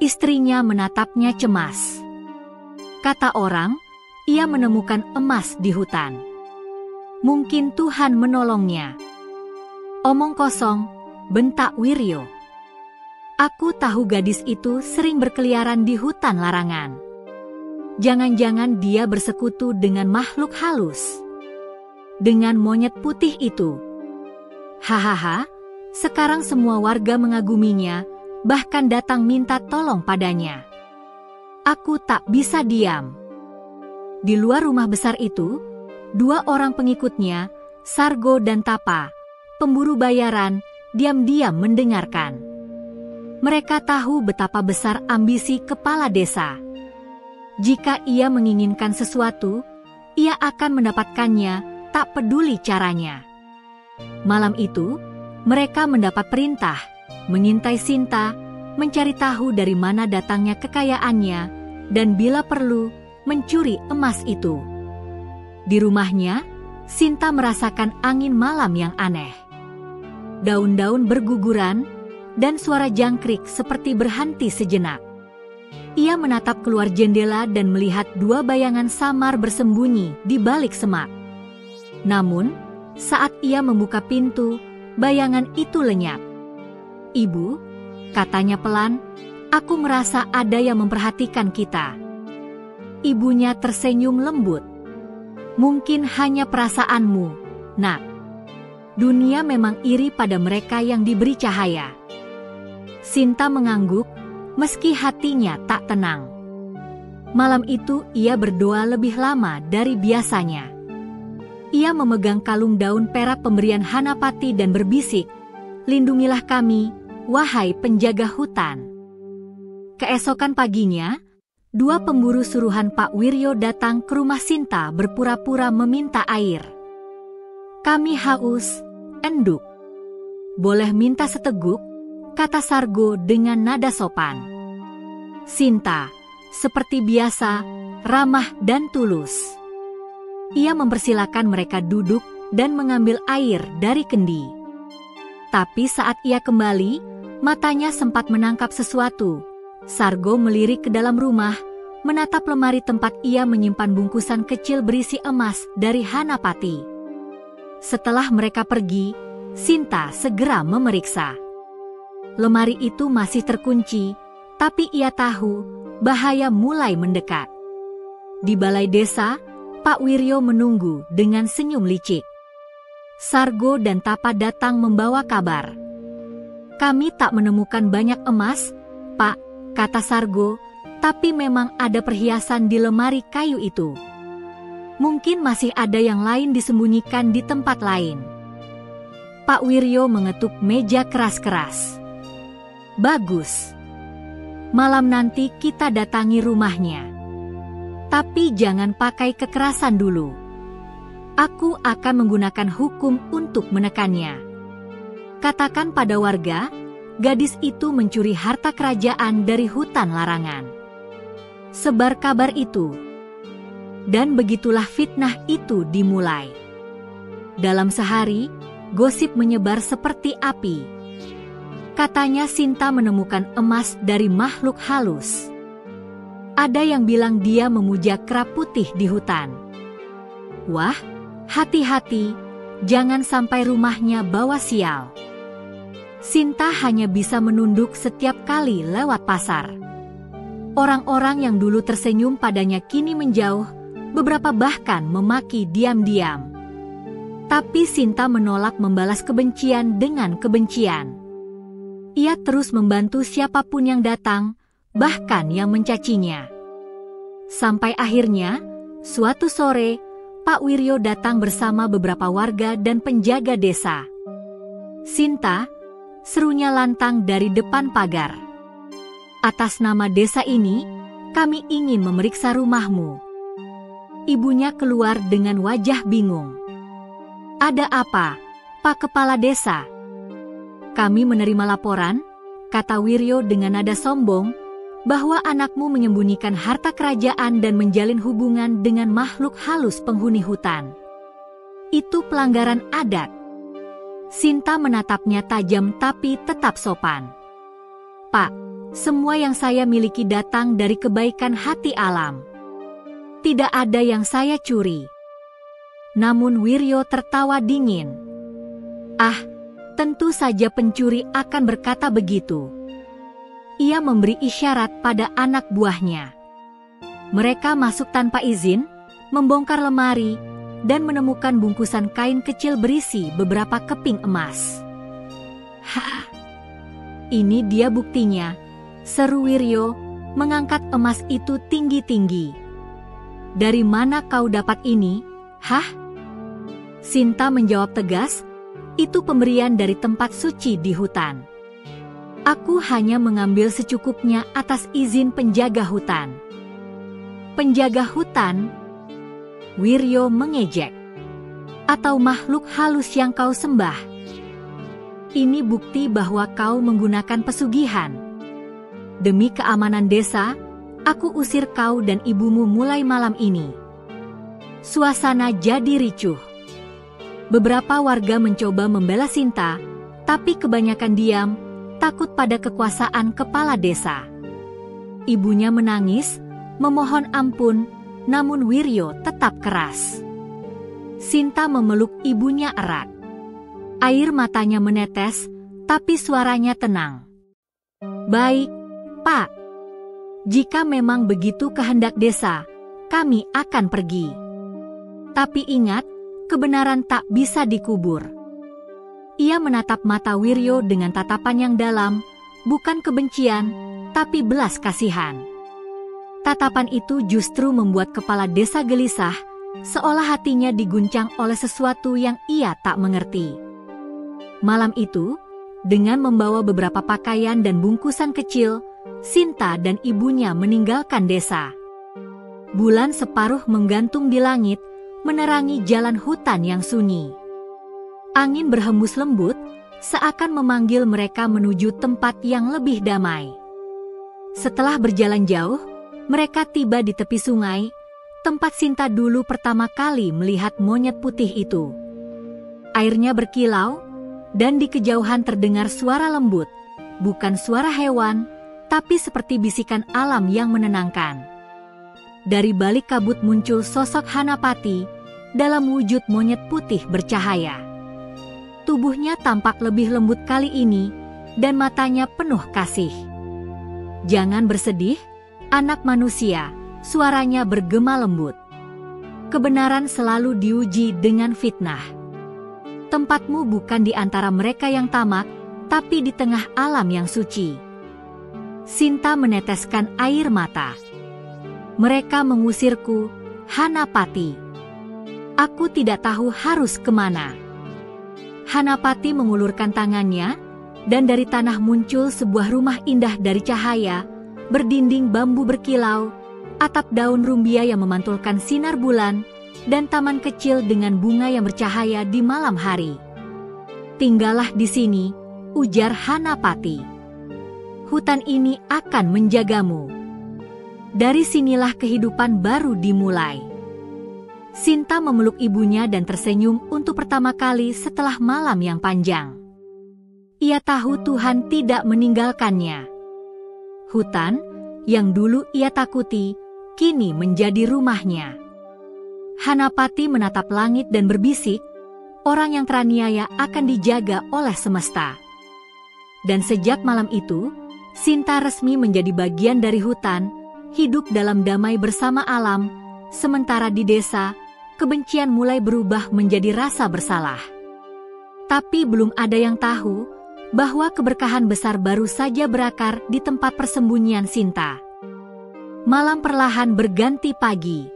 Istrinya menatapnya cemas. Kata orang, ia menemukan emas di hutan. Mungkin Tuhan menolongnya. Omong kosong, bentak Wiryo. Aku tahu gadis itu sering berkeliaran di hutan larangan. Jangan-jangan dia bersekutu dengan makhluk halus. Dengan monyet putih itu. Hahaha, sekarang semua warga mengaguminya, bahkan datang minta tolong padanya. Aku tak bisa diam. Di luar rumah besar itu, 2 orang pengikutnya, Sargo dan Tapa, pemburu bayaran, diam-diam mendengarkan. Mereka tahu betapa besar ambisi kepala desa. Jika ia menginginkan sesuatu, ia akan mendapatkannya, tak peduli caranya. Malam itu, mereka mendapat perintah, mengintai Sinta, mencari tahu dari mana datangnya kekayaannya, dan bila perlu, mencuri emas itu. Di rumahnya, Sinta merasakan angin malam yang aneh. Daun-daun berguguran, dan suara jangkrik seperti berhenti sejenak. Ia menatap keluar jendela dan melihat 2 bayangan samar bersembunyi di balik semak. Namun, saat ia membuka pintu, bayangan itu lenyap. "Ibu," katanya pelan, "aku merasa ada yang memperhatikan kita." Ibunya tersenyum lembut. "Mungkin hanya perasaanmu, Nak. Dunia memang iri pada mereka yang diberi cahaya." Sinta mengangguk, meski hatinya tak tenang. Malam itu ia berdoa lebih lama dari biasanya. Ia memegang kalung daun perak pemberian Hanapati dan berbisik, "Lindungilah kami, wahai penjaga hutan." Keesokan paginya, 2 pemburu suruhan Pak Wiryo datang ke rumah Sinta berpura-pura meminta air. "Kami haus, enduk." "Boleh minta seteguk?" kata Sargo dengan nada sopan. Sinta, seperti biasa, ramah dan tulus. Ia mempersilakan mereka duduk dan mengambil air dari kendi. Tapi saat ia kembali, matanya sempat menangkap sesuatu. Sargo melirik ke dalam rumah, menatap lemari tempat ia menyimpan bungkusan kecil berisi emas dari Hanapati. Setelah mereka pergi, Sinta segera memeriksa. Lemari itu masih terkunci, tapi ia tahu bahaya mulai mendekat. Di balai desa, Pak Wiryo menunggu dengan senyum licik. Sargo dan Tapa datang membawa kabar. "Kami tak menemukan banyak emas, Pak," kata Sargo, "tapi memang ada perhiasan di lemari kayu itu. Mungkin masih ada yang lain disembunyikan di tempat lain." Pak Wiryo mengetuk meja keras-keras. "Bagus. Malam nanti kita datangi rumahnya. Tapi jangan pakai kekerasan dulu. Aku akan menggunakan hukum untuk menekannya. Katakan pada warga, gadis itu mencuri harta kerajaan dari hutan larangan. Sebar kabar itu." Dan begitulah fitnah itu dimulai. Dalam sehari, gosip menyebar seperti api. Katanya Sinta menemukan emas dari makhluk halus. Ada yang bilang dia memuja kera putih di hutan. Wah, hati-hati, jangan sampai rumahnya bawa sial. Sinta hanya bisa menunduk setiap kali lewat pasar. Orang-orang yang dulu tersenyum padanya kini menjauh, beberapa bahkan memaki diam-diam. Tapi Sinta menolak membalas kebencian dengan kebencian. Ia terus membantu siapapun yang datang, bahkan yang mencacinya. Sampai akhirnya, suatu sore, Pak Wiryo datang bersama beberapa warga dan penjaga desa. "Sinta," serunya lantang dari depan pagar. "Atas nama desa ini, kami ingin memeriksa rumahmu." Ibunya keluar dengan wajah bingung. "Ada apa, Pak Kepala Desa?" "Kami menerima laporan," kata Wiryo dengan nada sombong, bahwa anakmu menyembunyikan harta kerajaan dan menjalin hubungan dengan makhluk halus penghuni hutan. Itu pelanggaran adat. Sinta menatapnya tajam tapi tetap sopan. Pak, semua yang saya miliki datang dari kebaikan hati alam. Tidak ada yang saya curi. Namun Wiryo tertawa dingin. Ah, tentu saja pencuri akan berkata begitu. Ia memberi isyarat pada anak buahnya. Mereka masuk tanpa izin, membongkar lemari, dan menemukan bungkusan kain kecil berisi beberapa keping emas. Hah, ini dia buktinya, seru Wiryo, mengangkat emas itu tinggi-tinggi. Dari mana kau dapat ini? Hah? Sinta menjawab tegas, itu pemberian dari tempat suci di hutan. Aku hanya mengambil secukupnya atas izin penjaga hutan. Penjaga hutan? Wiryo mengejek. Atau makhluk halus yang kau sembah? Ini bukti bahwa kau menggunakan pesugihan. Demi keamanan desa, aku usir kau dan ibumu mulai malam ini. Suasana jadi ricuh. Beberapa warga mencoba membela Sinta, tapi kebanyakan diam, takut pada kekuasaan kepala desa. Ibunya menangis, memohon ampun, namun Wiryo tetap keras. Sinta memeluk ibunya erat. Air matanya menetes, tapi suaranya tenang. Baik, Pak. Jika memang begitu kehendak desa, kami akan pergi. Tapi ingat, kebenaran tak bisa dikubur. Ia menatap mata Wiryo dengan tatapan yang dalam, bukan kebencian, tapi belas kasihan. Tatapan itu justru membuat kepala desa gelisah, seolah hatinya diguncang oleh sesuatu yang ia tak mengerti. Malam itu, dengan membawa beberapa pakaian dan bungkusan kecil, Sinta dan ibunya meninggalkan desa. Bulan separuh menggantung di langit, menerangi jalan hutan yang sunyi. Angin berhembus lembut, seakan memanggil mereka menuju tempat yang lebih damai. Setelah berjalan jauh, mereka tiba di tepi sungai, tempat Sinta dulu pertama kali melihat monyet putih itu. Airnya berkilau, dan di kejauhan terdengar suara lembut, bukan suara hewan, tapi seperti bisikan alam yang menenangkan. Dari balik kabut muncul sosok Hanapati, dalam wujud monyet putih bercahaya. Tubuhnya tampak lebih lembut kali ini, dan matanya penuh kasih. Jangan bersedih, anak manusia, suaranya bergema lembut. Kebenaran selalu diuji dengan fitnah. Tempatmu bukan di antara mereka yang tamak, tapi di tengah alam yang suci. Sinta meneteskan air mata. Mereka mengusirku, Hanapati. Aku tidak tahu harus kemana. Hanapati mengulurkan tangannya, dan dari tanah muncul sebuah rumah indah dari cahaya, berdinding bambu berkilau, atap daun rumbia yang memantulkan sinar bulan, dan taman kecil dengan bunga yang bercahaya di malam hari. Tinggallah di sini, ujar Hanapati. Hutan ini akan menjagamu. Dari sinilah kehidupan baru dimulai. Sinta memeluk ibunya dan tersenyum untuk pertama kali setelah malam yang panjang. Ia tahu Tuhan tidak meninggalkannya. Hutan, yang dulu ia takuti, kini menjadi rumahnya. Hanapati menatap langit dan berbisik, orang yang teraniaya akan dijaga oleh semesta. Dan sejak malam itu, Sinta resmi menjadi bagian dari hutan, hidup dalam damai bersama alam, sementara di desa, kebencian mulai berubah menjadi rasa bersalah. Tapi belum ada yang tahu bahwa keberkahan besar baru saja berakar di tempat persembunyian Sinta. Malam perlahan berganti pagi.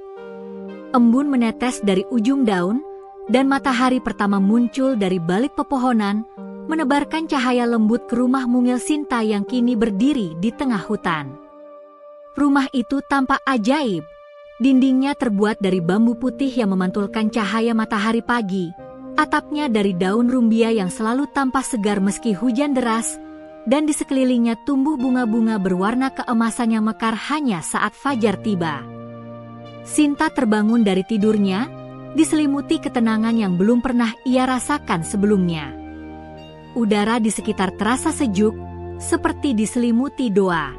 Embun menetes dari ujung daun, dan matahari pertama muncul dari balik pepohonan, menebarkan cahaya lembut ke rumah mungil Sinta yang kini berdiri di tengah hutan. Rumah itu tampak ajaib. Dindingnya terbuat dari bambu putih yang memantulkan cahaya matahari pagi, atapnya dari daun rumbia yang selalu tampak segar meski hujan deras, dan di sekelilingnya tumbuh bunga-bunga berwarna keemasan yang mekar hanya saat fajar tiba. Sinta terbangun dari tidurnya, diselimuti ketenangan yang belum pernah ia rasakan sebelumnya. Udara di sekitar terasa sejuk, seperti diselimuti doa.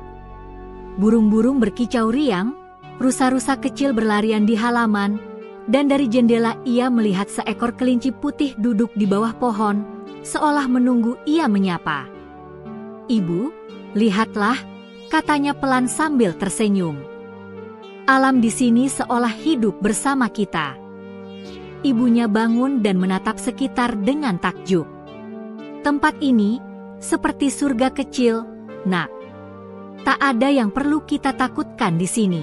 Burung-burung berkicau riang, rusa-rusa kecil berlarian di halaman, dan dari jendela ia melihat seekor kelinci putih duduk di bawah pohon, seolah menunggu ia menyapa. "Ibu, lihatlah," katanya pelan sambil tersenyum. "Alam di sini seolah hidup bersama kita." Ibunya bangun dan menatap sekitar dengan takjub. "Tempat ini seperti surga kecil, Nak. Tak ada yang perlu kita takutkan di sini."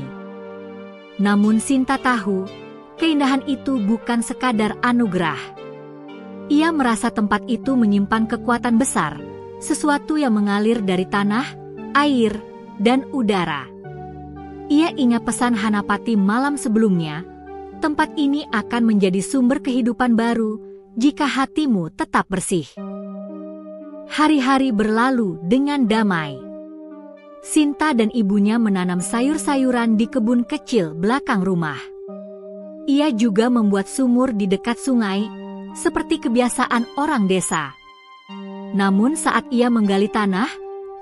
Namun Sinta tahu, keindahan itu bukan sekadar anugerah. Ia merasa tempat itu menyimpan kekuatan besar, sesuatu yang mengalir dari tanah, air, dan udara. Ia ingat pesan Hanapati malam sebelumnya, tempat ini akan menjadi sumber kehidupan baru jika hatimu tetap bersih. Hari-hari berlalu dengan damai. Sinta dan ibunya menanam sayur-sayuran di kebun kecil belakang rumah. Ia juga membuat sumur di dekat sungai, seperti kebiasaan orang desa. Namun saat ia menggali tanah,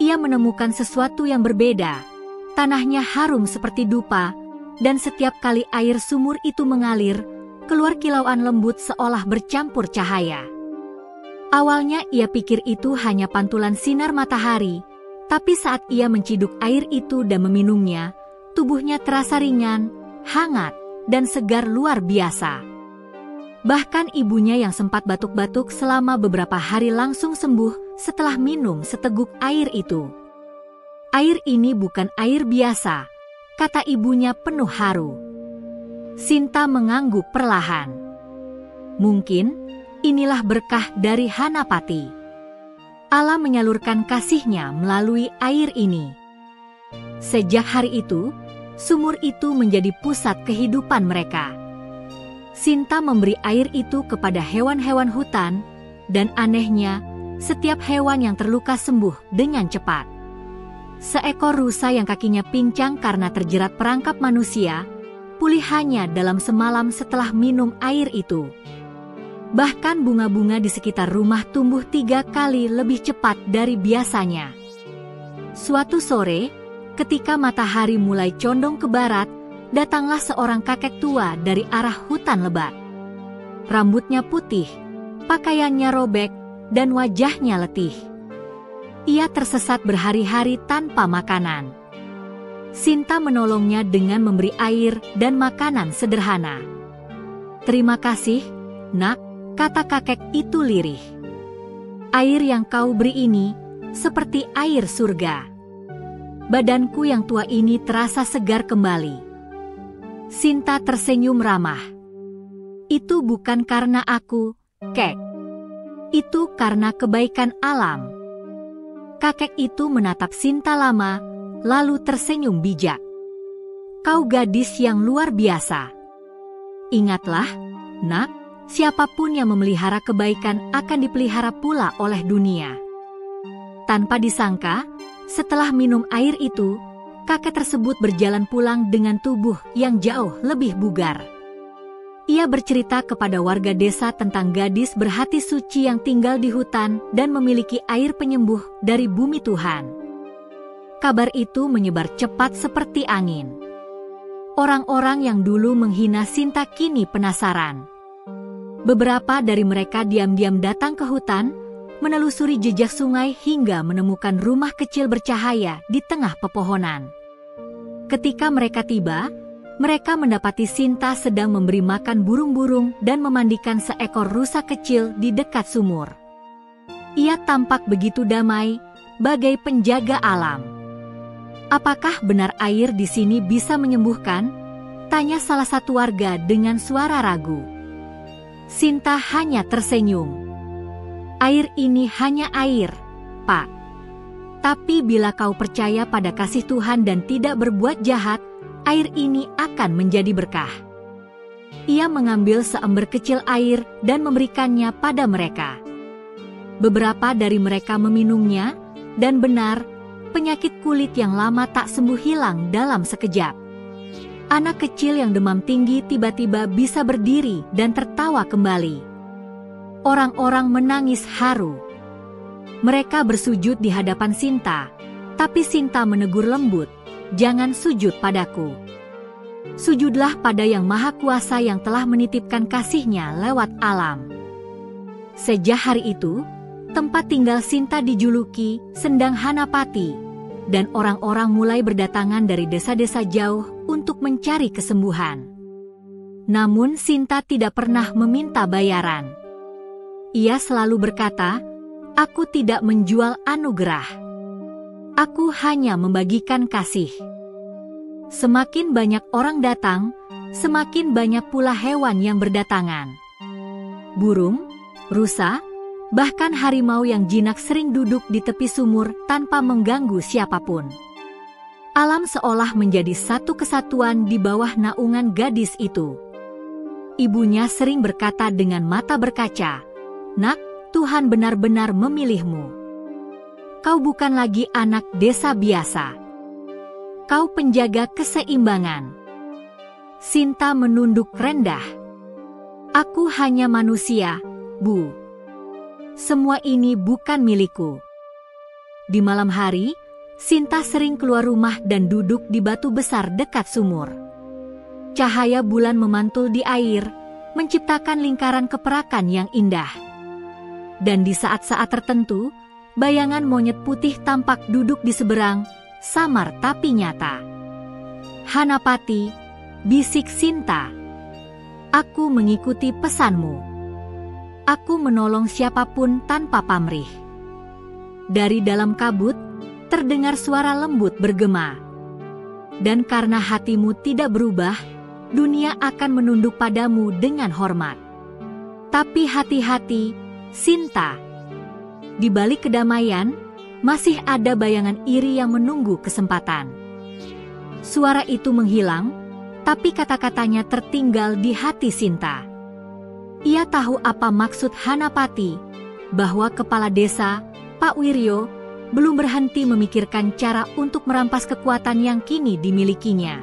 ia menemukan sesuatu yang berbeda. Tanahnya harum seperti dupa, dan setiap kali air sumur itu mengalir, keluar kilauan lembut seolah bercampur cahaya. Awalnya ia pikir itu hanya pantulan sinar matahari, tapi saat ia menciduk air itu dan meminumnya, tubuhnya terasa ringan, hangat, dan segar luar biasa. Bahkan ibunya yang sempat batuk-batuk selama beberapa hari langsung sembuh setelah minum seteguk air itu. "Air ini bukan air biasa," kata ibunya penuh haru. Sinta mengangguk perlahan. Mungkin inilah berkah dari Hanapati. Allah menyalurkan kasih-Nya melalui air ini. Sejak hari itu, sumur itu menjadi pusat kehidupan mereka. Sinta memberi air itu kepada hewan-hewan hutan, dan anehnya, setiap hewan yang terluka sembuh dengan cepat. Seekor rusa yang kakinya pincang karena terjerat perangkap manusia, pulih hanya dalam semalam setelah minum air itu. Bahkan bunga-bunga di sekitar rumah tumbuh 3 kali lebih cepat dari biasanya. Suatu sore, ketika matahari mulai condong ke barat, datanglah seorang kakek tua dari arah hutan lebat. Rambutnya putih, pakaiannya robek, dan wajahnya letih. Ia tersesat berhari-hari tanpa makanan. Sinta menolongnya dengan memberi air dan makanan sederhana. "Terima kasih, Nak," kata kakek itu lirih. "Air yang kau beri ini seperti air surga." Badanku yang tua ini terasa segar kembali. Sinta tersenyum ramah. "Itu bukan karena aku, Kek. Itu karena kebaikan alam." Kakek itu menatap Sinta lama, lalu tersenyum bijak. "Kau gadis yang luar biasa. Ingatlah, Nak, siapapun yang memelihara kebaikan akan dipelihara pula oleh dunia." Tanpa disangka, setelah minum air itu, kakek tersebut berjalan pulang dengan tubuh yang jauh lebih bugar. Ia bercerita kepada warga desa tentang gadis berhati suci yang tinggal di hutan dan memiliki air penyembuh dari bumi Tuhan. Kabar itu menyebar cepat seperti angin. Orang-orang yang dulu menghina Sinta kini penasaran. Beberapa dari mereka diam-diam datang ke hutan, menelusuri jejak sungai hingga menemukan rumah kecil bercahaya di tengah pepohonan. Ketika mereka tiba, mereka mendapati Sinta sedang memberi makan burung-burung dan memandikan seekor rusa kecil di dekat sumur. Ia tampak begitu damai, bagai penjaga alam. "Apakah benar air di sini bisa menyembuhkan?" tanya salah satu warga dengan suara ragu. Sinta hanya tersenyum. "Air ini hanya air, Pak. Tapi bila kau percaya pada kasih Tuhan dan tidak berbuat jahat, air ini akan menjadi berkah." Ia mengambil seember kecil air dan memberikannya pada mereka. Beberapa dari mereka meminumnya, Dan benar, penyakit kulit yang lama tak sembuh hilang dalam sekejap. Anak kecil yang demam tinggi tiba-tiba bisa berdiri dan tertawa kembali. Orang-orang menangis haru. Mereka bersujud di hadapan Sinta, tapi Sinta menegur lembut, "Jangan sujud padaku. Sujudlah pada Yang Maha Kuasa yang telah menitipkan kasih-Nya lewat alam." Sejak hari itu, tempat tinggal Sinta dijuluki Sendang Hanapati, dan orang-orang mulai berdatangan dari desa-desa jauh untuk mencari kesembuhan. Namun Sinta tidak pernah meminta bayaran. Ia selalu berkata, "Aku tidak menjual anugerah. Aku hanya membagikan kasih." Semakin banyak orang datang, semakin banyak pula hewan yang berdatangan. Burung, rusa, bahkan harimau yang jinak sering duduk di tepi sumur tanpa mengganggu siapapun. Alam seolah menjadi satu kesatuan di bawah naungan gadis itu. Ibunya sering berkata dengan mata berkaca, "Nak, Tuhan benar-benar memilihmu. Kau bukan lagi anak desa biasa. Kau penjaga keseimbangan." Sinta menunduk rendah. "Aku hanya manusia, Bu. Semua ini bukan milikku." Di malam hari, Sinta sering keluar rumah dan duduk di batu besar dekat sumur. Cahaya bulan memantul di air, menciptakan lingkaran keperakan yang indah. Dan di saat-saat tertentu, bayangan monyet putih tampak duduk di seberang, samar tapi nyata. "Hanapati," bisik Sinta, "aku mengikuti pesanmu. Aku menolong siapapun tanpa pamrih." Dari dalam kabut, terdengar suara lembut bergema. "Dan karena hatimu tidak berubah, dunia akan menunduk padamu dengan hormat. Tapi hati-hati, Sinta. Di balik kedamaian, masih ada bayangan iri yang menunggu kesempatan." Suara itu menghilang, tapi kata-katanya tertinggal di hati Sinta. Ia tahu apa maksud Hanapati, bahwa kepala desa, Pak Wiryo, belum berhenti memikirkan cara untuk merampas kekuatan yang kini dimilikinya.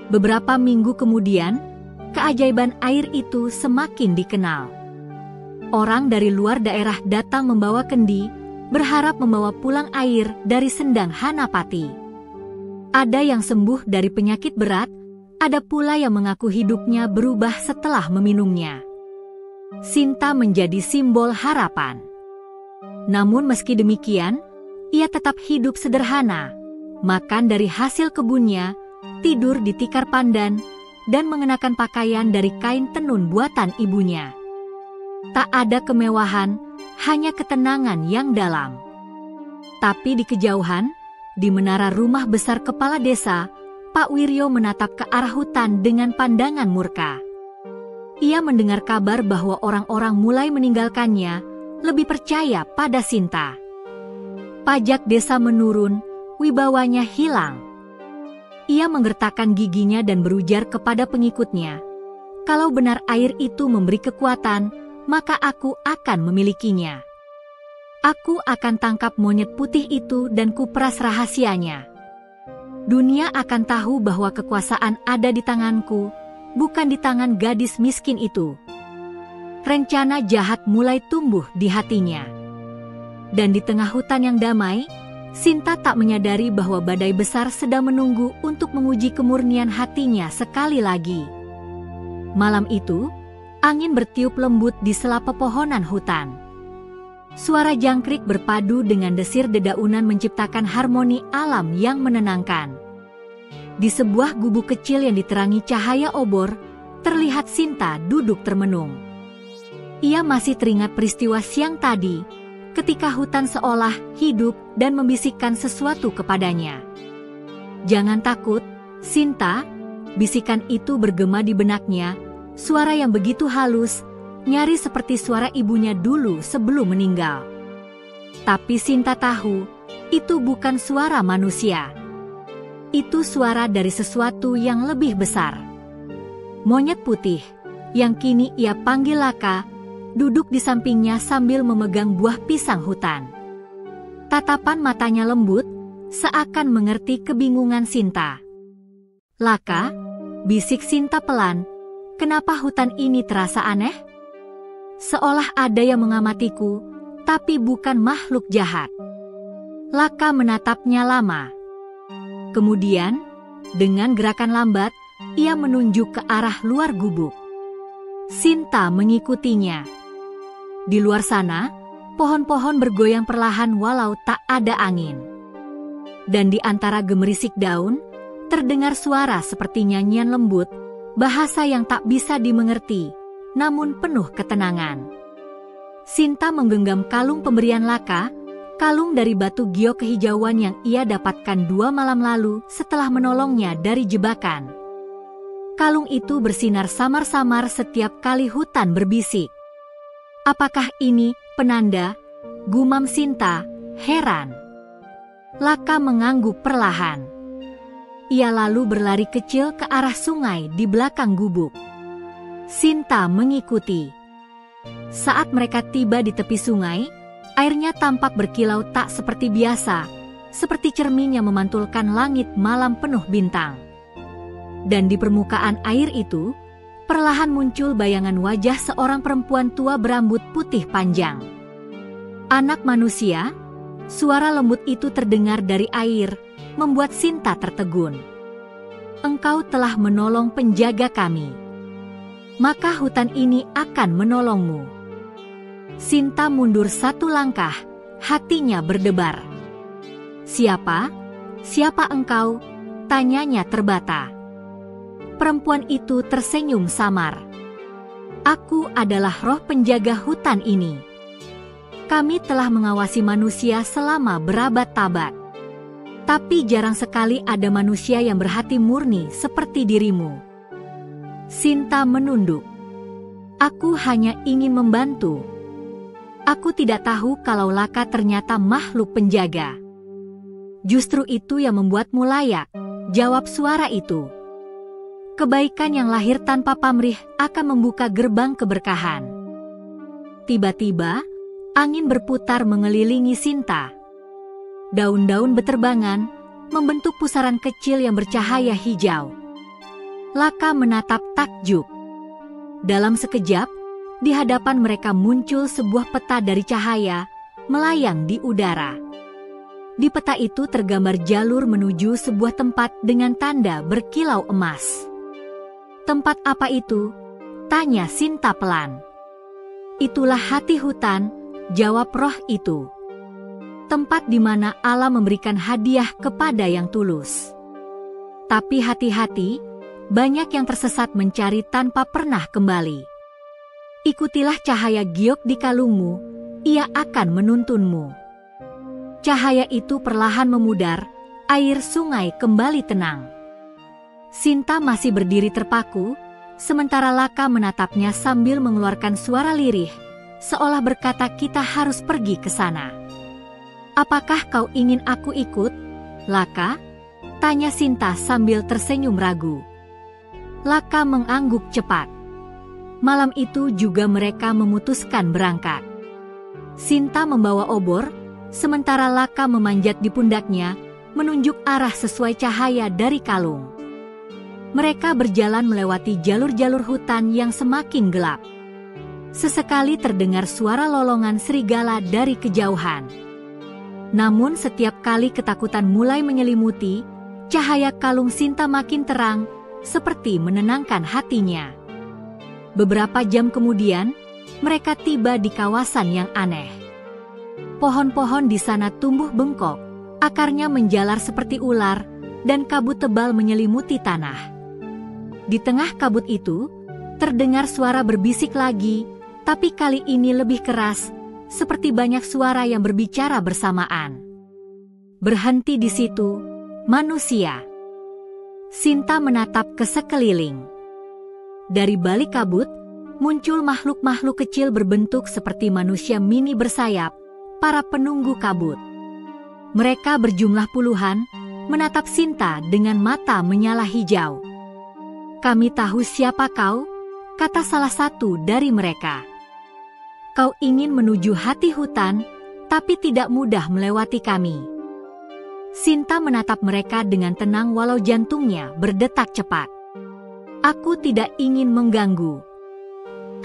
Beberapa minggu kemudian, keajaiban air itu semakin dikenal. Orang dari luar daerah datang membawa kendi, berharap membawa pulang air dari Sendang Hanapati. Ada yang sembuh dari penyakit berat, ada pula yang mengaku hidupnya berubah setelah meminumnya. Sinta menjadi simbol harapan. Namun meski demikian, ia tetap hidup sederhana, makan dari hasil kebunnya, tidur di tikar pandan, dan mengenakan pakaian dari kain tenun buatan ibunya. Tak ada kemewahan, hanya ketenangan yang dalam. Tapi di kejauhan, di menara rumah besar kepala desa, Pak Wiryo menatap ke arah hutan dengan pandangan murka. Ia mendengar kabar bahwa orang-orang mulai meninggalkannya, lebih percaya pada Sinta. Pajak desa menurun, wibawanya hilang. Ia menggertakkan giginya dan berujar kepada pengikutnya, "Kalau benar air itu memberi kekuatan, maka aku akan memilikinya. Aku akan tangkap monyet putih itu dan kuperas rahasianya. Dunia akan tahu bahwa kekuasaan ada di tanganku, bukan di tangan gadis miskin itu." Rencana jahat mulai tumbuh di hatinya. Dan di tengah hutan yang damai, Sinta tak menyadari bahwa badai besar sedang menunggu untuk menguji kemurnian hatinya sekali lagi. Malam itu, angin bertiup lembut di sela pepohonan hutan. Suara jangkrik berpadu dengan desir dedaunan menciptakan harmoni alam yang menenangkan. Di sebuah gubuk kecil yang diterangi cahaya obor, terlihat Sinta duduk termenung. Ia masih teringat peristiwa siang tadi, ketika hutan seolah hidup dan membisikkan sesuatu kepadanya. "Jangan takut, Sinta," bisikan itu bergema di benaknya, suara yang begitu halus, nyaris seperti suara ibunya dulu sebelum meninggal. Tapi Sinta tahu, itu bukan suara manusia. Itu suara dari sesuatu yang lebih besar. Monyet putih, yang kini ia panggil Laka, duduk di sampingnya sambil memegang buah pisang hutan. Tatapan matanya lembut, seakan mengerti kebingungan Sinta. "Laka," bisik Sinta pelan, "kenapa hutan ini terasa aneh? Seolah ada yang mengamatiku, tapi bukan makhluk jahat." Laka menatapnya lama. Kemudian, dengan gerakan lambat, ia menunjuk ke arah luar gubuk. Sinta mengikutinya. Di luar sana, pohon-pohon bergoyang perlahan walau tak ada angin. Dan di antara gemerisik daun, terdengar suara seperti nyanyian lembut, bahasa yang tak bisa dimengerti, namun penuh ketenangan. Sinta menggenggam kalung pemberian Laka, kalung dari batu giok kehijauan yang ia dapatkan 2 malam lalu setelah menolongnya dari jebakan. Kalung itu bersinar samar-samar setiap kali hutan berbisik. "Apakah ini penanda?" gumam Sinta, heran. Laka mengangguk perlahan. Ia lalu berlari kecil ke arah sungai di belakang gubuk. Sinta mengikuti. Saat mereka tiba di tepi sungai, airnya tampak berkilau tak seperti biasa, seperti cermin yang memantulkan langit malam penuh bintang. Dan di permukaan air itu, perlahan muncul bayangan wajah seorang perempuan tua berambut putih panjang. "Anak manusia," suara lembut itu terdengar dari air, membuat Sinta tertegun. "Engkau telah menolong penjaga kami. Maka hutan ini akan menolongmu." Sinta mundur 1 langkah, hatinya berdebar. "Siapa? Siapa engkau?" tanyanya terbata. Perempuan itu tersenyum samar. "Aku adalah roh penjaga hutan ini. Kami telah mengawasi manusia selama berabad-abad. Tapi jarang sekali ada manusia yang berhati murni seperti dirimu." Sinta menunduk. "Aku hanya ingin membantu. Aku tidak tahu kalau Laka ternyata makhluk penjaga." "Justru itu yang membuatmu layak," jawab suara itu. "Kebaikan yang lahir tanpa pamrih akan membuka gerbang keberkahan." Tiba-tiba, angin berputar mengelilingi Sinta. Daun-daun beterbangan, membentuk pusaran kecil yang bercahaya hijau. Laka menatap takjub. Dalam sekejap, di hadapan mereka muncul sebuah peta dari cahaya, melayang di udara. Di peta itu tergambar jalur menuju sebuah tempat dengan tanda berkilau emas. "Tempat apa itu?" tanya Sinta pelan. "Itulah hati hutan," jawab roh itu. "Tempat di mana Allah memberikan hadiah kepada yang tulus. Tapi hati-hati, banyak yang tersesat mencari tanpa pernah kembali. Ikutilah cahaya giok di kalungmu, ia akan menuntunmu." Cahaya itu perlahan memudar, air sungai kembali tenang. Sinta masih berdiri terpaku, sementara Laka menatapnya sambil mengeluarkan suara lirih, seolah berkata, "Kita harus pergi ke sana." "Apakah kau ingin aku ikut, Laka?" tanya Sinta sambil tersenyum ragu. Laka mengangguk cepat. Malam itu juga mereka memutuskan berangkat. Sinta membawa obor, sementara Laka memanjat di pundaknya, menunjuk arah sesuai cahaya dari kalung. Mereka berjalan melewati jalur-jalur hutan yang semakin gelap. Sesekali terdengar suara lolongan serigala dari kejauhan. Namun setiap kali ketakutan mulai menyelimuti, cahaya kalung Sinta makin terang, seperti menenangkan hatinya. Beberapa jam kemudian, mereka tiba di kawasan yang aneh. Pohon-pohon di sana tumbuh bengkok, akarnya menjalar seperti ular, dan kabut tebal menyelimuti tanah. Di tengah kabut itu, terdengar suara berbisik lagi, tapi kali ini lebih keras, seperti banyak suara yang berbicara bersamaan. Berhenti di situ, manusia. Sinta menatap ke sekeliling. Dari balik kabut, muncul makhluk-makhluk kecil berbentuk seperti manusia mini bersayap, para penunggu kabut. Mereka berjumlah puluhan, menatap Sinta dengan mata menyala hijau. "Kami tahu siapa kau," kata salah satu dari mereka. "Kau ingin menuju hati hutan, tapi tidak mudah melewati kami. Sinta menatap mereka dengan tenang walau jantungnya berdetak cepat. Aku tidak ingin mengganggu.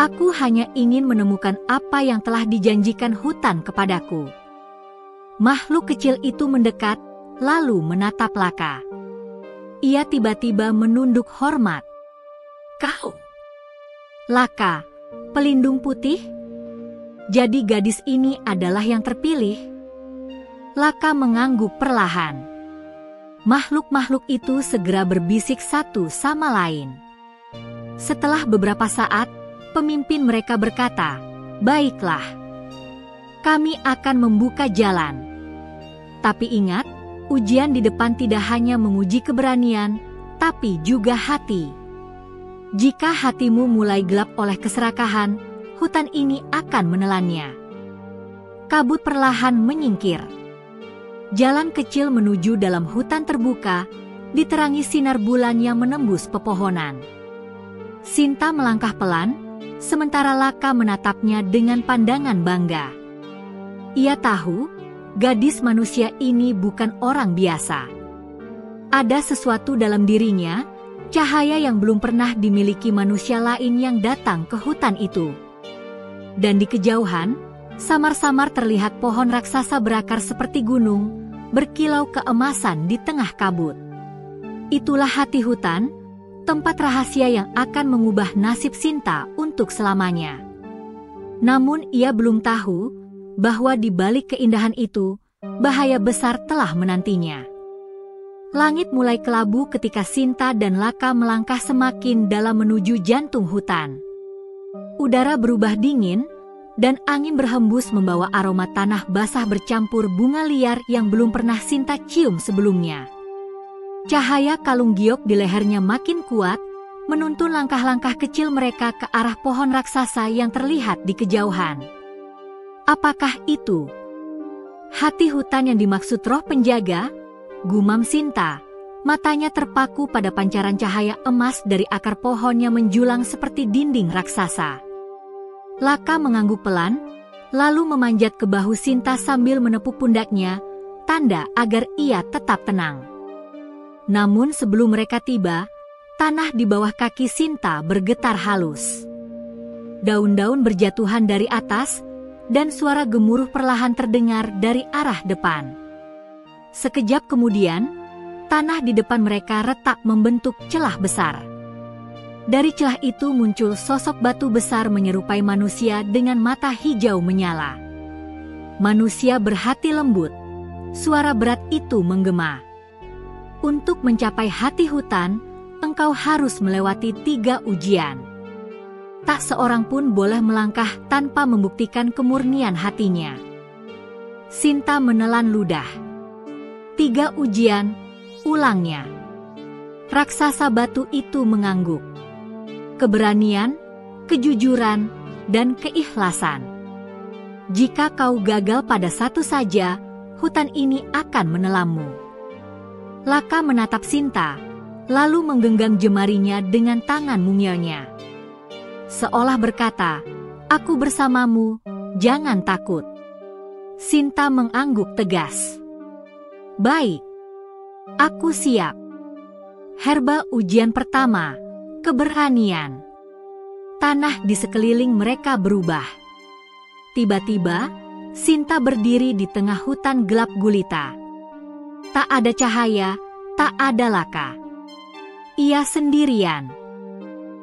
Aku hanya ingin menemukan apa yang telah dijanjikan hutan kepadaku. Makhluk kecil itu mendekat, lalu menatap Laka. Ia tiba-tiba menunduk hormat. Kau? Laka, pelindung putih? Jadi gadis ini adalah yang terpilih? Laka mengangguk perlahan. Makhluk-makhluk itu segera berbisik satu sama lain. Setelah beberapa saat, pemimpin mereka berkata, "Baiklah, kami akan membuka jalan. Tapi ingat, ujian di depan tidak hanya menguji keberanian, tapi juga hati. Jika hatimu mulai gelap oleh keserakahan, hutan ini akan menelannya." Kabut perlahan menyingkir. Jalan kecil menuju dalam hutan terbuka, diterangi sinar bulan yang menembus pepohonan. Sinta melangkah pelan, sementara Laka menatapnya dengan pandangan bangga. Ia tahu, gadis manusia ini bukan orang biasa. Ada sesuatu dalam dirinya, cahaya yang belum pernah dimiliki manusia lain yang datang ke hutan itu. Dan di kejauhan, samar-samar terlihat pohon raksasa berakar seperti gunung, berkilau keemasan di tengah kabut. Itulah hati hutan, tempat rahasia yang akan mengubah nasib Sinta untuk selamanya. Namun ia belum tahu bahwa di balik keindahan itu, bahaya besar telah menantinya. Langit mulai kelabu ketika Sinta dan Laka melangkah semakin dalam menuju jantung hutan. Udara berubah dingin, dan angin berhembus membawa aroma tanah basah bercampur bunga liar yang belum pernah Sinta cium sebelumnya. Cahaya kalung giok di lehernya makin kuat, menuntun langkah-langkah kecil mereka ke arah pohon raksasa yang terlihat di kejauhan. Apakah itu hati hutan yang dimaksud roh penjaga? Gumam Sinta, matanya terpaku pada pancaran cahaya emas dari akar pohon yang menjulang seperti dinding raksasa. Laka mengangguk pelan, lalu memanjat ke bahu Sinta sambil menepuk pundaknya, tanda agar ia tetap tenang. Namun sebelum mereka tiba, tanah di bawah kaki Sinta bergetar halus. Daun-daun berjatuhan dari atas, dan suara gemuruh perlahan terdengar dari arah depan. Sekejap kemudian, tanah di depan mereka retak membentuk celah besar. Dari celah itu muncul sosok batu besar menyerupai manusia dengan mata hijau menyala. Manusia berhati lembut. Suara berat itu menggema. Untuk mencapai hati hutan, engkau harus melewati 3 ujian. Tak seorang pun boleh melangkah tanpa membuktikan kemurnian hatinya. Sinta menelan ludah. 3 ujian, ulangnya. Raksasa batu itu mengangguk. Keberanian, kejujuran, dan keikhlasan. Jika kau gagal pada satu saja, hutan ini akan menelammu. Laka menatap Sinta, lalu menggenggam jemarinya dengan tangan mungilnya. Seolah berkata, "Aku bersamamu, jangan takut." Sinta mengangguk tegas. "Baik, aku siap." Herba ujian pertama. Keberanian. Tanah di sekeliling mereka berubah. Tiba-tiba, Sinta berdiri di tengah hutan gelap gulita. Tak ada cahaya, tak ada Laka. Ia sendirian.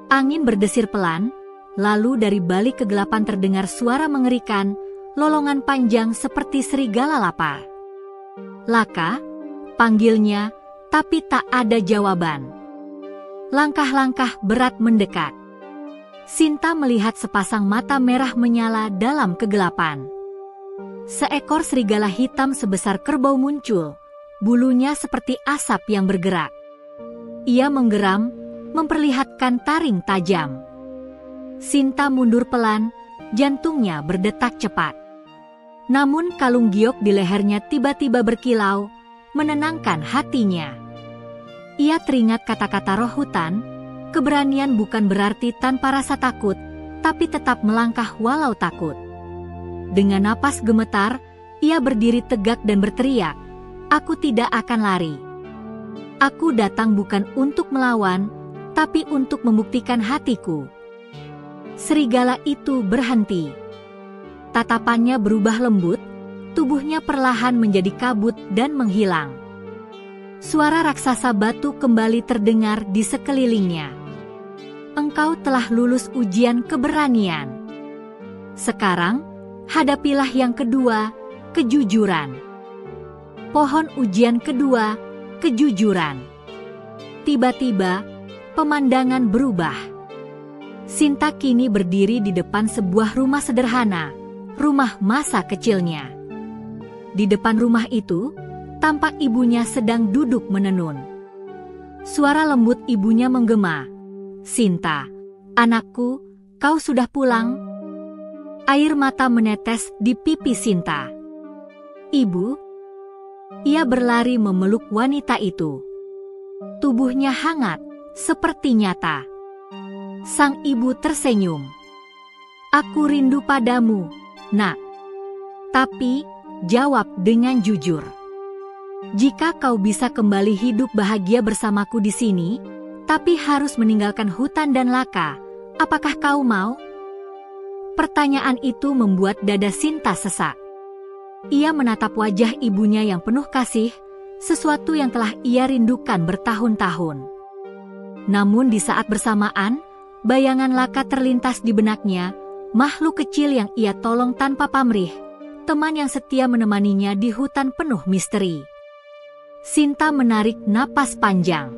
Angin berdesir pelan, lalu dari balik kegelapan terdengar suara mengerikan, lolongan panjang seperti serigala lapar. "Laka," panggilnya, tapi tak ada jawaban. Langkah-langkah berat mendekat. Sinta melihat sepasang mata merah menyala dalam kegelapan. Seekor serigala hitam sebesar kerbau muncul, bulunya seperti asap yang bergerak. Ia menggeram, memperlihatkan taring tajam. Sinta mundur pelan, jantungnya berdetak cepat. Namun kalung giok di lehernya tiba-tiba berkilau, menenangkan hatinya. Ia teringat kata-kata roh hutan, keberanian bukan berarti tanpa rasa takut, tapi tetap melangkah walau takut. Dengan napas gemetar, Ia berdiri tegak dan berteriak, "Aku tidak akan lari. Aku datang bukan untuk melawan, tapi untuk membuktikan hatiku." Serigala itu berhenti. Tatapannya berubah lembut, tubuhnya perlahan menjadi kabut dan menghilang. Suara raksasa batu kembali terdengar di sekelilingnya. "Engkau telah lulus ujian keberanian. Sekarang, hadapilah yang kedua, kejujuran." Pohon ujian kedua, kejujuran. Tiba-tiba, pemandangan berubah. Sinta kini berdiri di depan sebuah rumah sederhana, rumah masa kecilnya. Di depan rumah itu, tampak ibunya sedang duduk menenun. Suara lembut ibunya menggema, "Sinta, anakku, kau sudah pulang?" Air mata menetes di pipi Sinta. "Ibu." Ia berlari memeluk wanita itu. Tubuhnya hangat, seperti nyata. Sang ibu tersenyum. "Aku rindu padamu, Nak. Tapi, jawab dengan jujur. Jika kau bisa kembali hidup bahagia bersamaku di sini, tapi harus meninggalkan hutan dan laka, apakah kau mau?" Pertanyaan itu membuat dada Sinta sesak. Ia menatap wajah ibunya yang penuh kasih, sesuatu yang telah ia rindukan bertahun-tahun. Namun di saat bersamaan, bayangan laka terlintas di benaknya, makhluk kecil yang ia tolong tanpa pamrih, teman yang setia menemaninya di hutan penuh misteri. Sinta menarik napas panjang.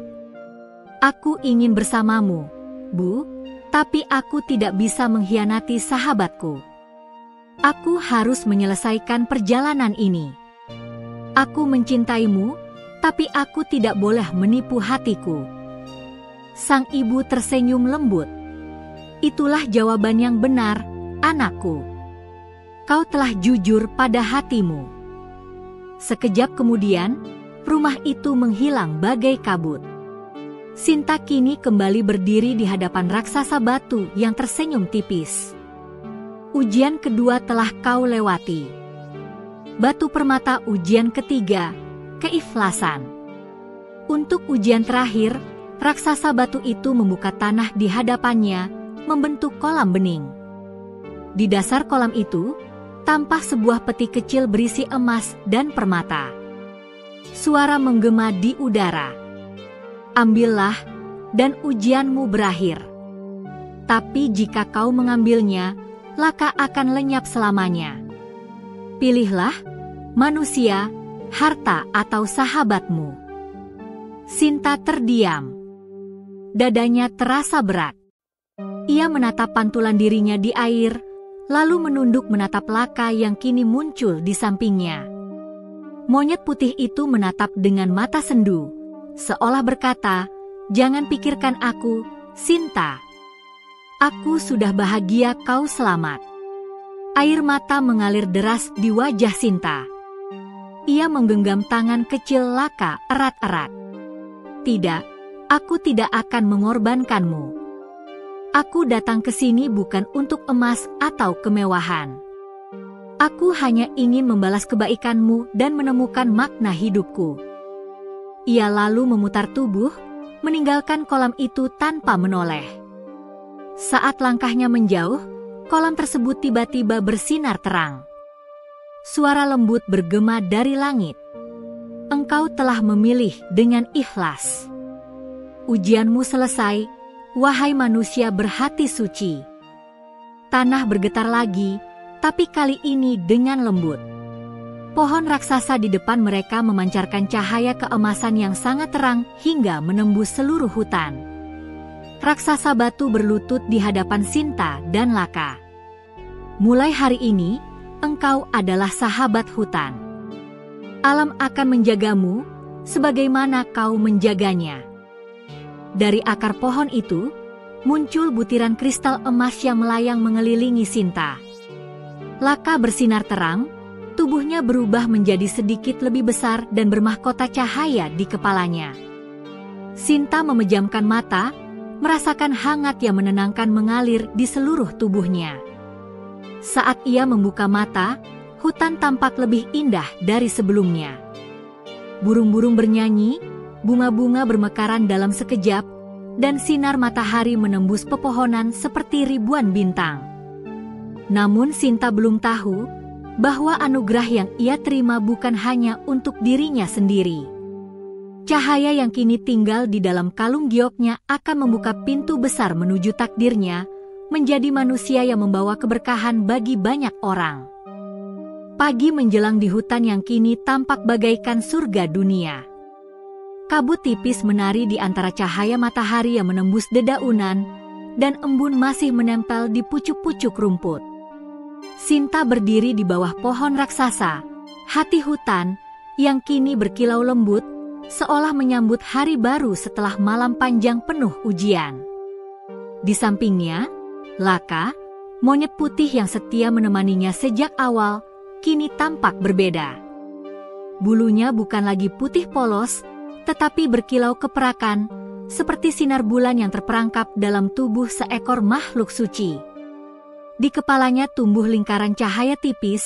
"Aku ingin bersamamu, Bu, tapi aku tidak bisa mengkhianati sahabatku. Aku harus menyelesaikan perjalanan ini. Aku mencintaimu, tapi aku tidak boleh menipu hatiku." Sang ibu tersenyum lembut. "Itulah jawaban yang benar, anakku. Kau telah jujur pada hatimu." Sekejap kemudian, rumah itu menghilang bagai kabut. Sinta kini kembali berdiri di hadapan raksasa batu yang tersenyum tipis. "Ujian kedua telah kau lewati. Batu permata ujian ketiga, keikhlasan." Untuk ujian terakhir, raksasa batu itu membuka tanah di hadapannya, membentuk kolam bening. Di dasar kolam itu, tampak sebuah peti kecil berisi emas dan permata. Suara menggema di udara. "Ambillah, dan ujianmu berakhir. Tapi jika kau mengambilnya, laka akan lenyap selamanya. Pilihlah, manusia, harta atau sahabatmu." Sinta terdiam. Dadanya terasa berat. Ia menatap pantulan dirinya di air, lalu menunduk menatap laka yang kini muncul di sampingnya. Monyet putih itu menatap dengan mata sendu, seolah berkata, "Jangan pikirkan aku, Sinta. Aku sudah bahagia kau selamat." Air mata mengalir deras di wajah Sinta. Ia menggenggam tangan kecil laka erat-erat. "Tidak, aku tidak akan mengorbankanmu. Aku datang ke sini bukan untuk emas atau kemewahan. Aku hanya ingin membalas kebaikanmu dan menemukan makna hidupku." Ia lalu memutar tubuh, meninggalkan kolam itu tanpa menoleh. Saat langkahnya menjauh, kolam tersebut tiba-tiba bersinar terang. Suara lembut bergema dari langit. "Engkau telah memilih dengan ikhlas. Ujianmu selesai, wahai manusia berhati suci." Tanah bergetar lagi, tapi kali ini dengan lembut. Pohon raksasa di depan mereka memancarkan cahaya keemasan yang sangat terang hingga menembus seluruh hutan. Raksasa batu berlutut di hadapan Sinta dan Laka. "Mulai hari ini, engkau adalah sahabat hutan. Alam akan menjagamu, sebagaimana kau menjaganya." Dari akar pohon itu, muncul butiran kristal emas yang melayang mengelilingi Sinta. Laka bersinar terang, tubuhnya berubah menjadi sedikit lebih besar dan bermahkota cahaya di kepalanya. Sinta memejamkan mata, merasakan hangat yang menenangkan mengalir di seluruh tubuhnya. Saat ia membuka mata, hutan tampak lebih indah dari sebelumnya. Burung-burung bernyanyi, bunga-bunga bermekaran dalam sekejap, dan sinar matahari menembus pepohonan seperti ribuan bintang. Namun Sinta belum tahu bahwa anugerah yang ia terima bukan hanya untuk dirinya sendiri. Cahaya yang kini tinggal di dalam kalung gioknya akan membuka pintu besar menuju takdirnya, menjadi manusia yang membawa keberkahan bagi banyak orang. Pagi menjelang di hutan yang kini tampak bagaikan surga dunia. Kabut tipis menari di antara cahaya matahari yang menembus dedaunan, dan embun masih menempel di pucuk-pucuk rumput. Sinta berdiri di bawah pohon raksasa, hati hutan, yang kini berkilau lembut, seolah menyambut hari baru setelah malam panjang penuh ujian. Di sampingnya, Laka, monyet putih yang setia menemaninya sejak awal, kini tampak berbeda. Bulunya bukan lagi putih polos, tetapi berkilau keperakan, seperti sinar bulan yang terperangkap dalam tubuh seekor makhluk suci. Di kepalanya tumbuh lingkaran cahaya tipis,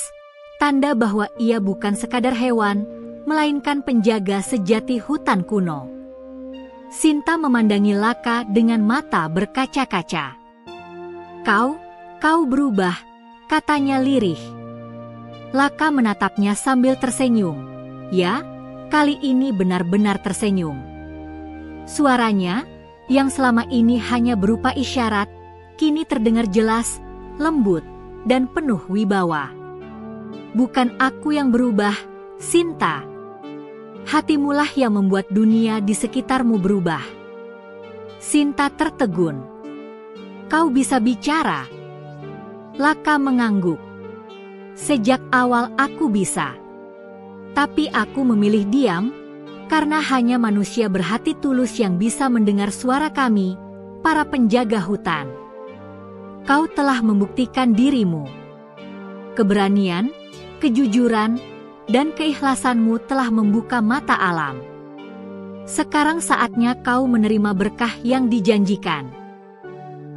tanda bahwa ia bukan sekadar hewan, melainkan penjaga sejati hutan kuno. Sinta memandangi Laka dengan mata berkaca-kaca. Kau berubah," katanya lirih. Laka menatapnya sambil tersenyum. Ya, kali ini benar-benar tersenyum. Suaranya, yang selama ini hanya berupa isyarat, kini terdengar jelas, lembut, dan penuh wibawa. "Bukan aku yang berubah, Sinta. Hatimulah yang membuat dunia di sekitarmu berubah." Sinta tertegun. "Kau bisa bicara?" Laka mengangguk. "Sejak awal aku bisa. Tapi aku memilih diam, karena hanya manusia berhati tulus yang bisa mendengar suara kami, para penjaga hutan. Kau telah membuktikan dirimu. Keberanian, kejujuran, dan keikhlasanmu telah membuka mata alam. Sekarang saatnya kau menerima berkah yang dijanjikan."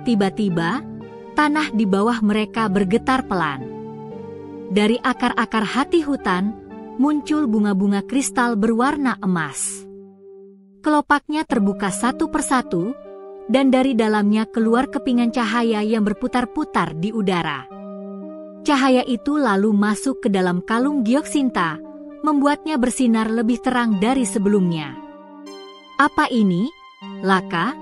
Tiba-tiba, tanah di bawah mereka bergetar pelan. Dari akar-akar hati hutan, muncul bunga-bunga kristal berwarna emas. Kelopaknya terbuka satu persatu, dan dari dalamnya keluar kepingan cahaya yang berputar-putar di udara. Cahaya itu lalu masuk ke dalam kalung giok Sinta, membuatnya bersinar lebih terang dari sebelumnya. "Apa ini, Laka?"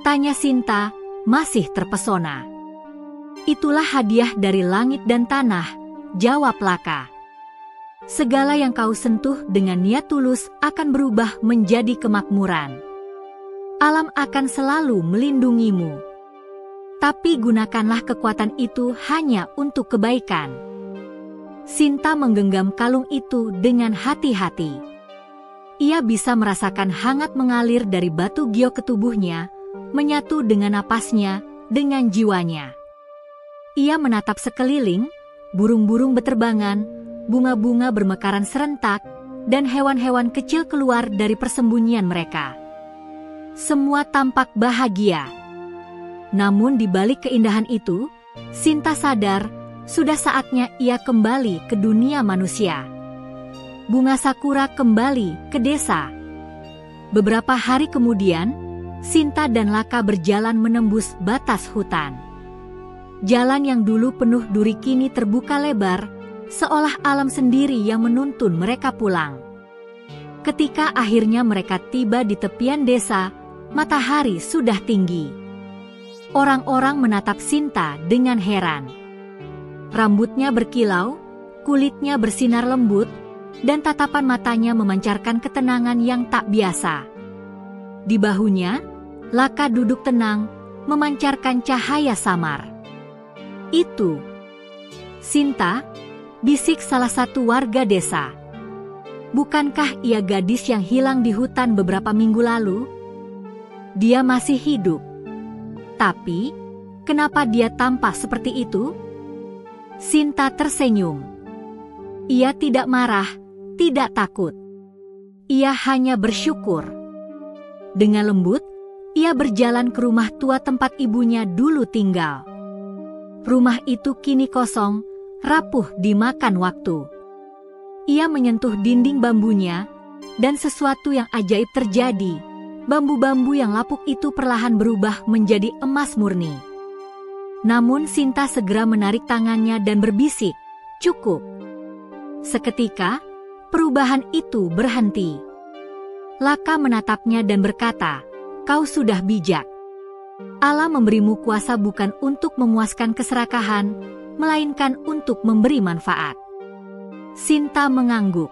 tanya Sinta, masih terpesona. "Itulah hadiah dari langit dan tanah," jawab Laka. "Segala yang kau sentuh dengan niat tulus akan berubah menjadi kemakmuran. Alam akan selalu melindungimu. Tapi gunakanlah kekuatan itu hanya untuk kebaikan." Sinta menggenggam kalung itu dengan hati-hati. Ia bisa merasakan hangat mengalir dari batu giok ke tubuhnya, menyatu dengan napasnya, dengan jiwanya. Ia menatap sekeliling, burung-burung beterbangan, bunga-bunga bermekaran serentak, dan hewan-hewan kecil keluar dari persembunyian mereka. Semua tampak bahagia. Namun di balik keindahan itu, Sinta sadar sudah saatnya ia kembali ke dunia manusia. Bunga sakura kembali ke desa. Beberapa hari kemudian, Sinta dan Laka berjalan menembus batas hutan. Jalan yang dulu penuh duri kini terbuka lebar, seolah alam sendiri yang menuntun mereka pulang. Ketika akhirnya mereka tiba di tepian desa, matahari sudah tinggi. Orang-orang menatap Sinta dengan heran. Rambutnya berkilau, kulitnya bersinar lembut, dan tatapan matanya memancarkan ketenangan yang tak biasa. Di bahunya, Laka duduk tenang, memancarkan cahaya samar. "Itu Sinta," bisik salah satu warga desa. "Bukankah ia gadis yang hilang di hutan beberapa minggu lalu? Dia masih hidup. Tapi, kenapa dia tampak seperti itu?" Sinta tersenyum. Ia tidak marah, tidak takut. Ia hanya bersyukur. Dengan lembut, ia berjalan ke rumah tua tempat ibunya dulu tinggal. Rumah itu kini kosong, rapuh dimakan waktu. Ia menyentuh dinding bambunya, dan sesuatu yang ajaib terjadi. Bambu-bambu yang lapuk itu perlahan berubah menjadi emas murni. Namun Sinta segera menarik tangannya dan berbisik, "Cukup." Seketika, perubahan itu berhenti. Laka menatapnya dan berkata, "Kau sudah bijak. Allah memberimu kuasa bukan untuk memuaskan keserakahan, melainkan untuk memberi manfaat." Sinta mengangguk.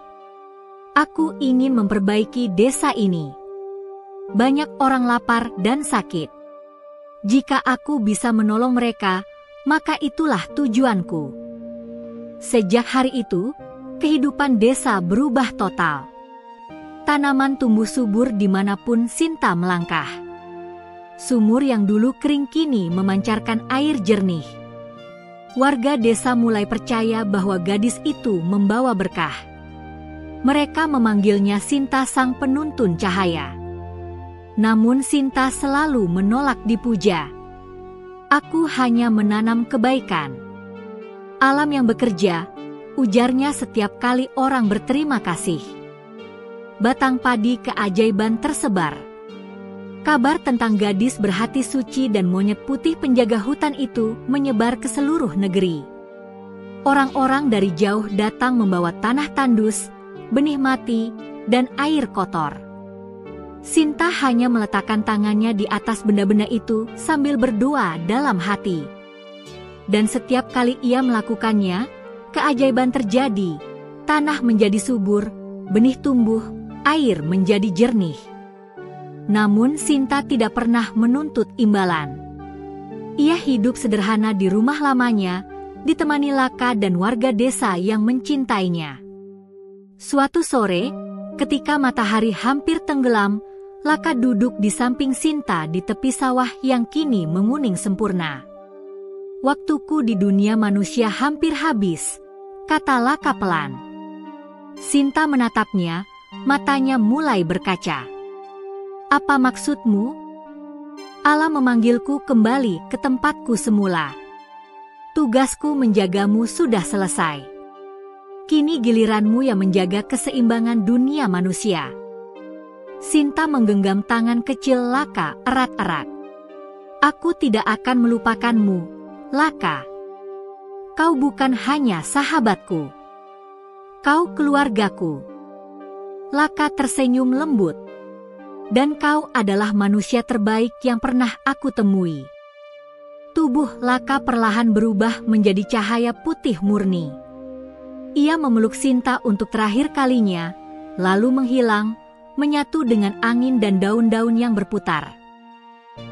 "Aku ingin memperbaiki desa ini. Banyak orang lapar dan sakit. Jika aku bisa menolong mereka, maka itulah tujuanku." Sejak hari itu, kehidupan desa berubah total. Tanaman tumbuh subur dimanapun Sinta melangkah. Sumur yang dulu kering kini memancarkan air jernih. Warga desa mulai percaya bahwa gadis itu membawa berkah. Mereka memanggilnya Sinta Sang Penuntun Cahaya. Namun Sinta selalu menolak dipuja. "Aku hanya menanam kebaikan. Alam yang bekerja," ujarnya setiap kali orang berterima kasih. Batang padi keajaiban tersebar. Kabar tentang gadis berhati suci dan monyet putih penjaga hutan itu menyebar ke seluruh negeri. Orang-orang dari jauh datang membawa tanah tandus, benih mati, dan air kotor. Sinta hanya meletakkan tangannya di atas benda-benda itu sambil berdoa dalam hati. Dan setiap kali ia melakukannya, keajaiban terjadi. Tanah menjadi subur, benih tumbuh, air menjadi jernih. Namun Sinta tidak pernah menuntut imbalan. Ia hidup sederhana di rumah lamanya, ditemani Laka dan warga desa yang mencintainya. Suatu sore, ketika matahari hampir tenggelam, Laka duduk di samping Sinta di tepi sawah yang kini menguning sempurna. "Waktuku di dunia manusia hampir habis," kata Laka pelan. Sinta menatapnya, matanya mulai berkaca. "Apa maksudmu?" "Allah memanggilku kembali ke tempatku semula. Tugasku menjagamu sudah selesai. Kini giliranmu yang menjaga keseimbangan dunia manusia." Sinta menggenggam tangan kecil Laka erat-erat. "Aku tidak akan melupakanmu, Laka. Kau bukan hanya sahabatku. Kau keluargaku." Laka tersenyum lembut. "Dan kau adalah manusia terbaik yang pernah aku temui." Tubuh Laka perlahan berubah menjadi cahaya putih murni. Ia memeluk Sinta untuk terakhir kalinya, lalu menghilang, menyatu dengan angin dan daun-daun yang berputar.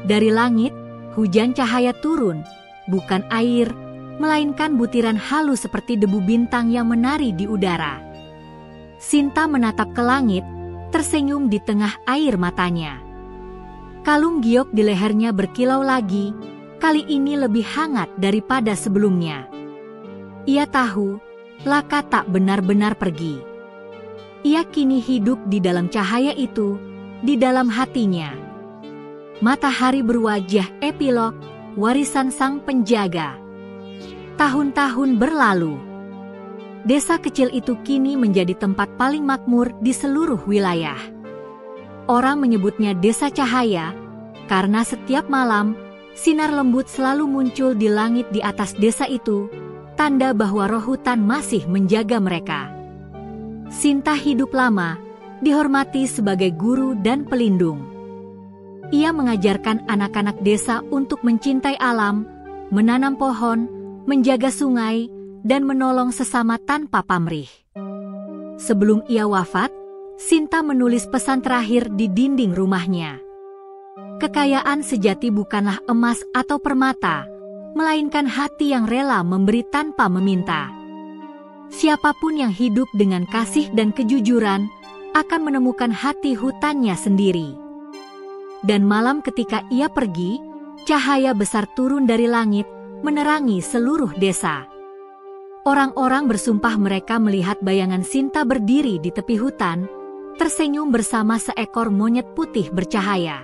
Dari langit, hujan cahaya turun, bukan air, melainkan butiran halus seperti debu bintang yang menari di udara. Sinta menatap ke langit, tersenyum di tengah air matanya. Kalung giok di lehernya berkilau lagi, kali ini lebih hangat daripada sebelumnya. Ia tahu, Laka tak benar-benar pergi. Ia kini hidup di dalam cahaya itu, di dalam hatinya. Matahari berwajah epilog, warisan sang penjaga. Tahun-tahun berlalu. Desa kecil itu kini menjadi tempat paling makmur di seluruh wilayah. Orang menyebutnya Desa Cahaya, karena setiap malam, sinar lembut selalu muncul di langit di atas desa itu, tanda bahwa roh hutan masih menjaga mereka. Sinta hidup lama, dihormati sebagai guru dan pelindung. Ia mengajarkan anak-anak desa untuk mencintai alam, menanam pohon, menjaga sungai, dan menolong sesama tanpa pamrih. Sebelum ia wafat, Sinta menulis pesan terakhir di dinding rumahnya. "Kekayaan sejati bukanlah emas atau permata, melainkan hati yang rela memberi tanpa meminta. Siapapun yang hidup dengan kasih dan kejujuran akan menemukan hati hutannya sendiri." Dan malam ketika ia pergi, cahaya besar turun dari langit, menerangi seluruh desa. Orang-orang bersumpah mereka melihat bayangan Sinta berdiri di tepi hutan, tersenyum bersama seekor monyet putih bercahaya.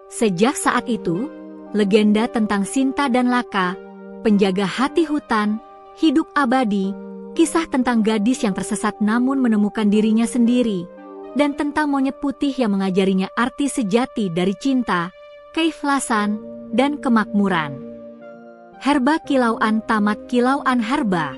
Sejak saat itu, legenda tentang Sinta dan Laka, penjaga hati hutan, Hidup abadi, kisah tentang gadis yang tersesat namun menemukan dirinya sendiri, dan tentang monyet putih yang mengajarinya arti sejati dari cinta, keikhlasan, dan kemakmuran. Herba Kilauan tamat Kilauan Herba.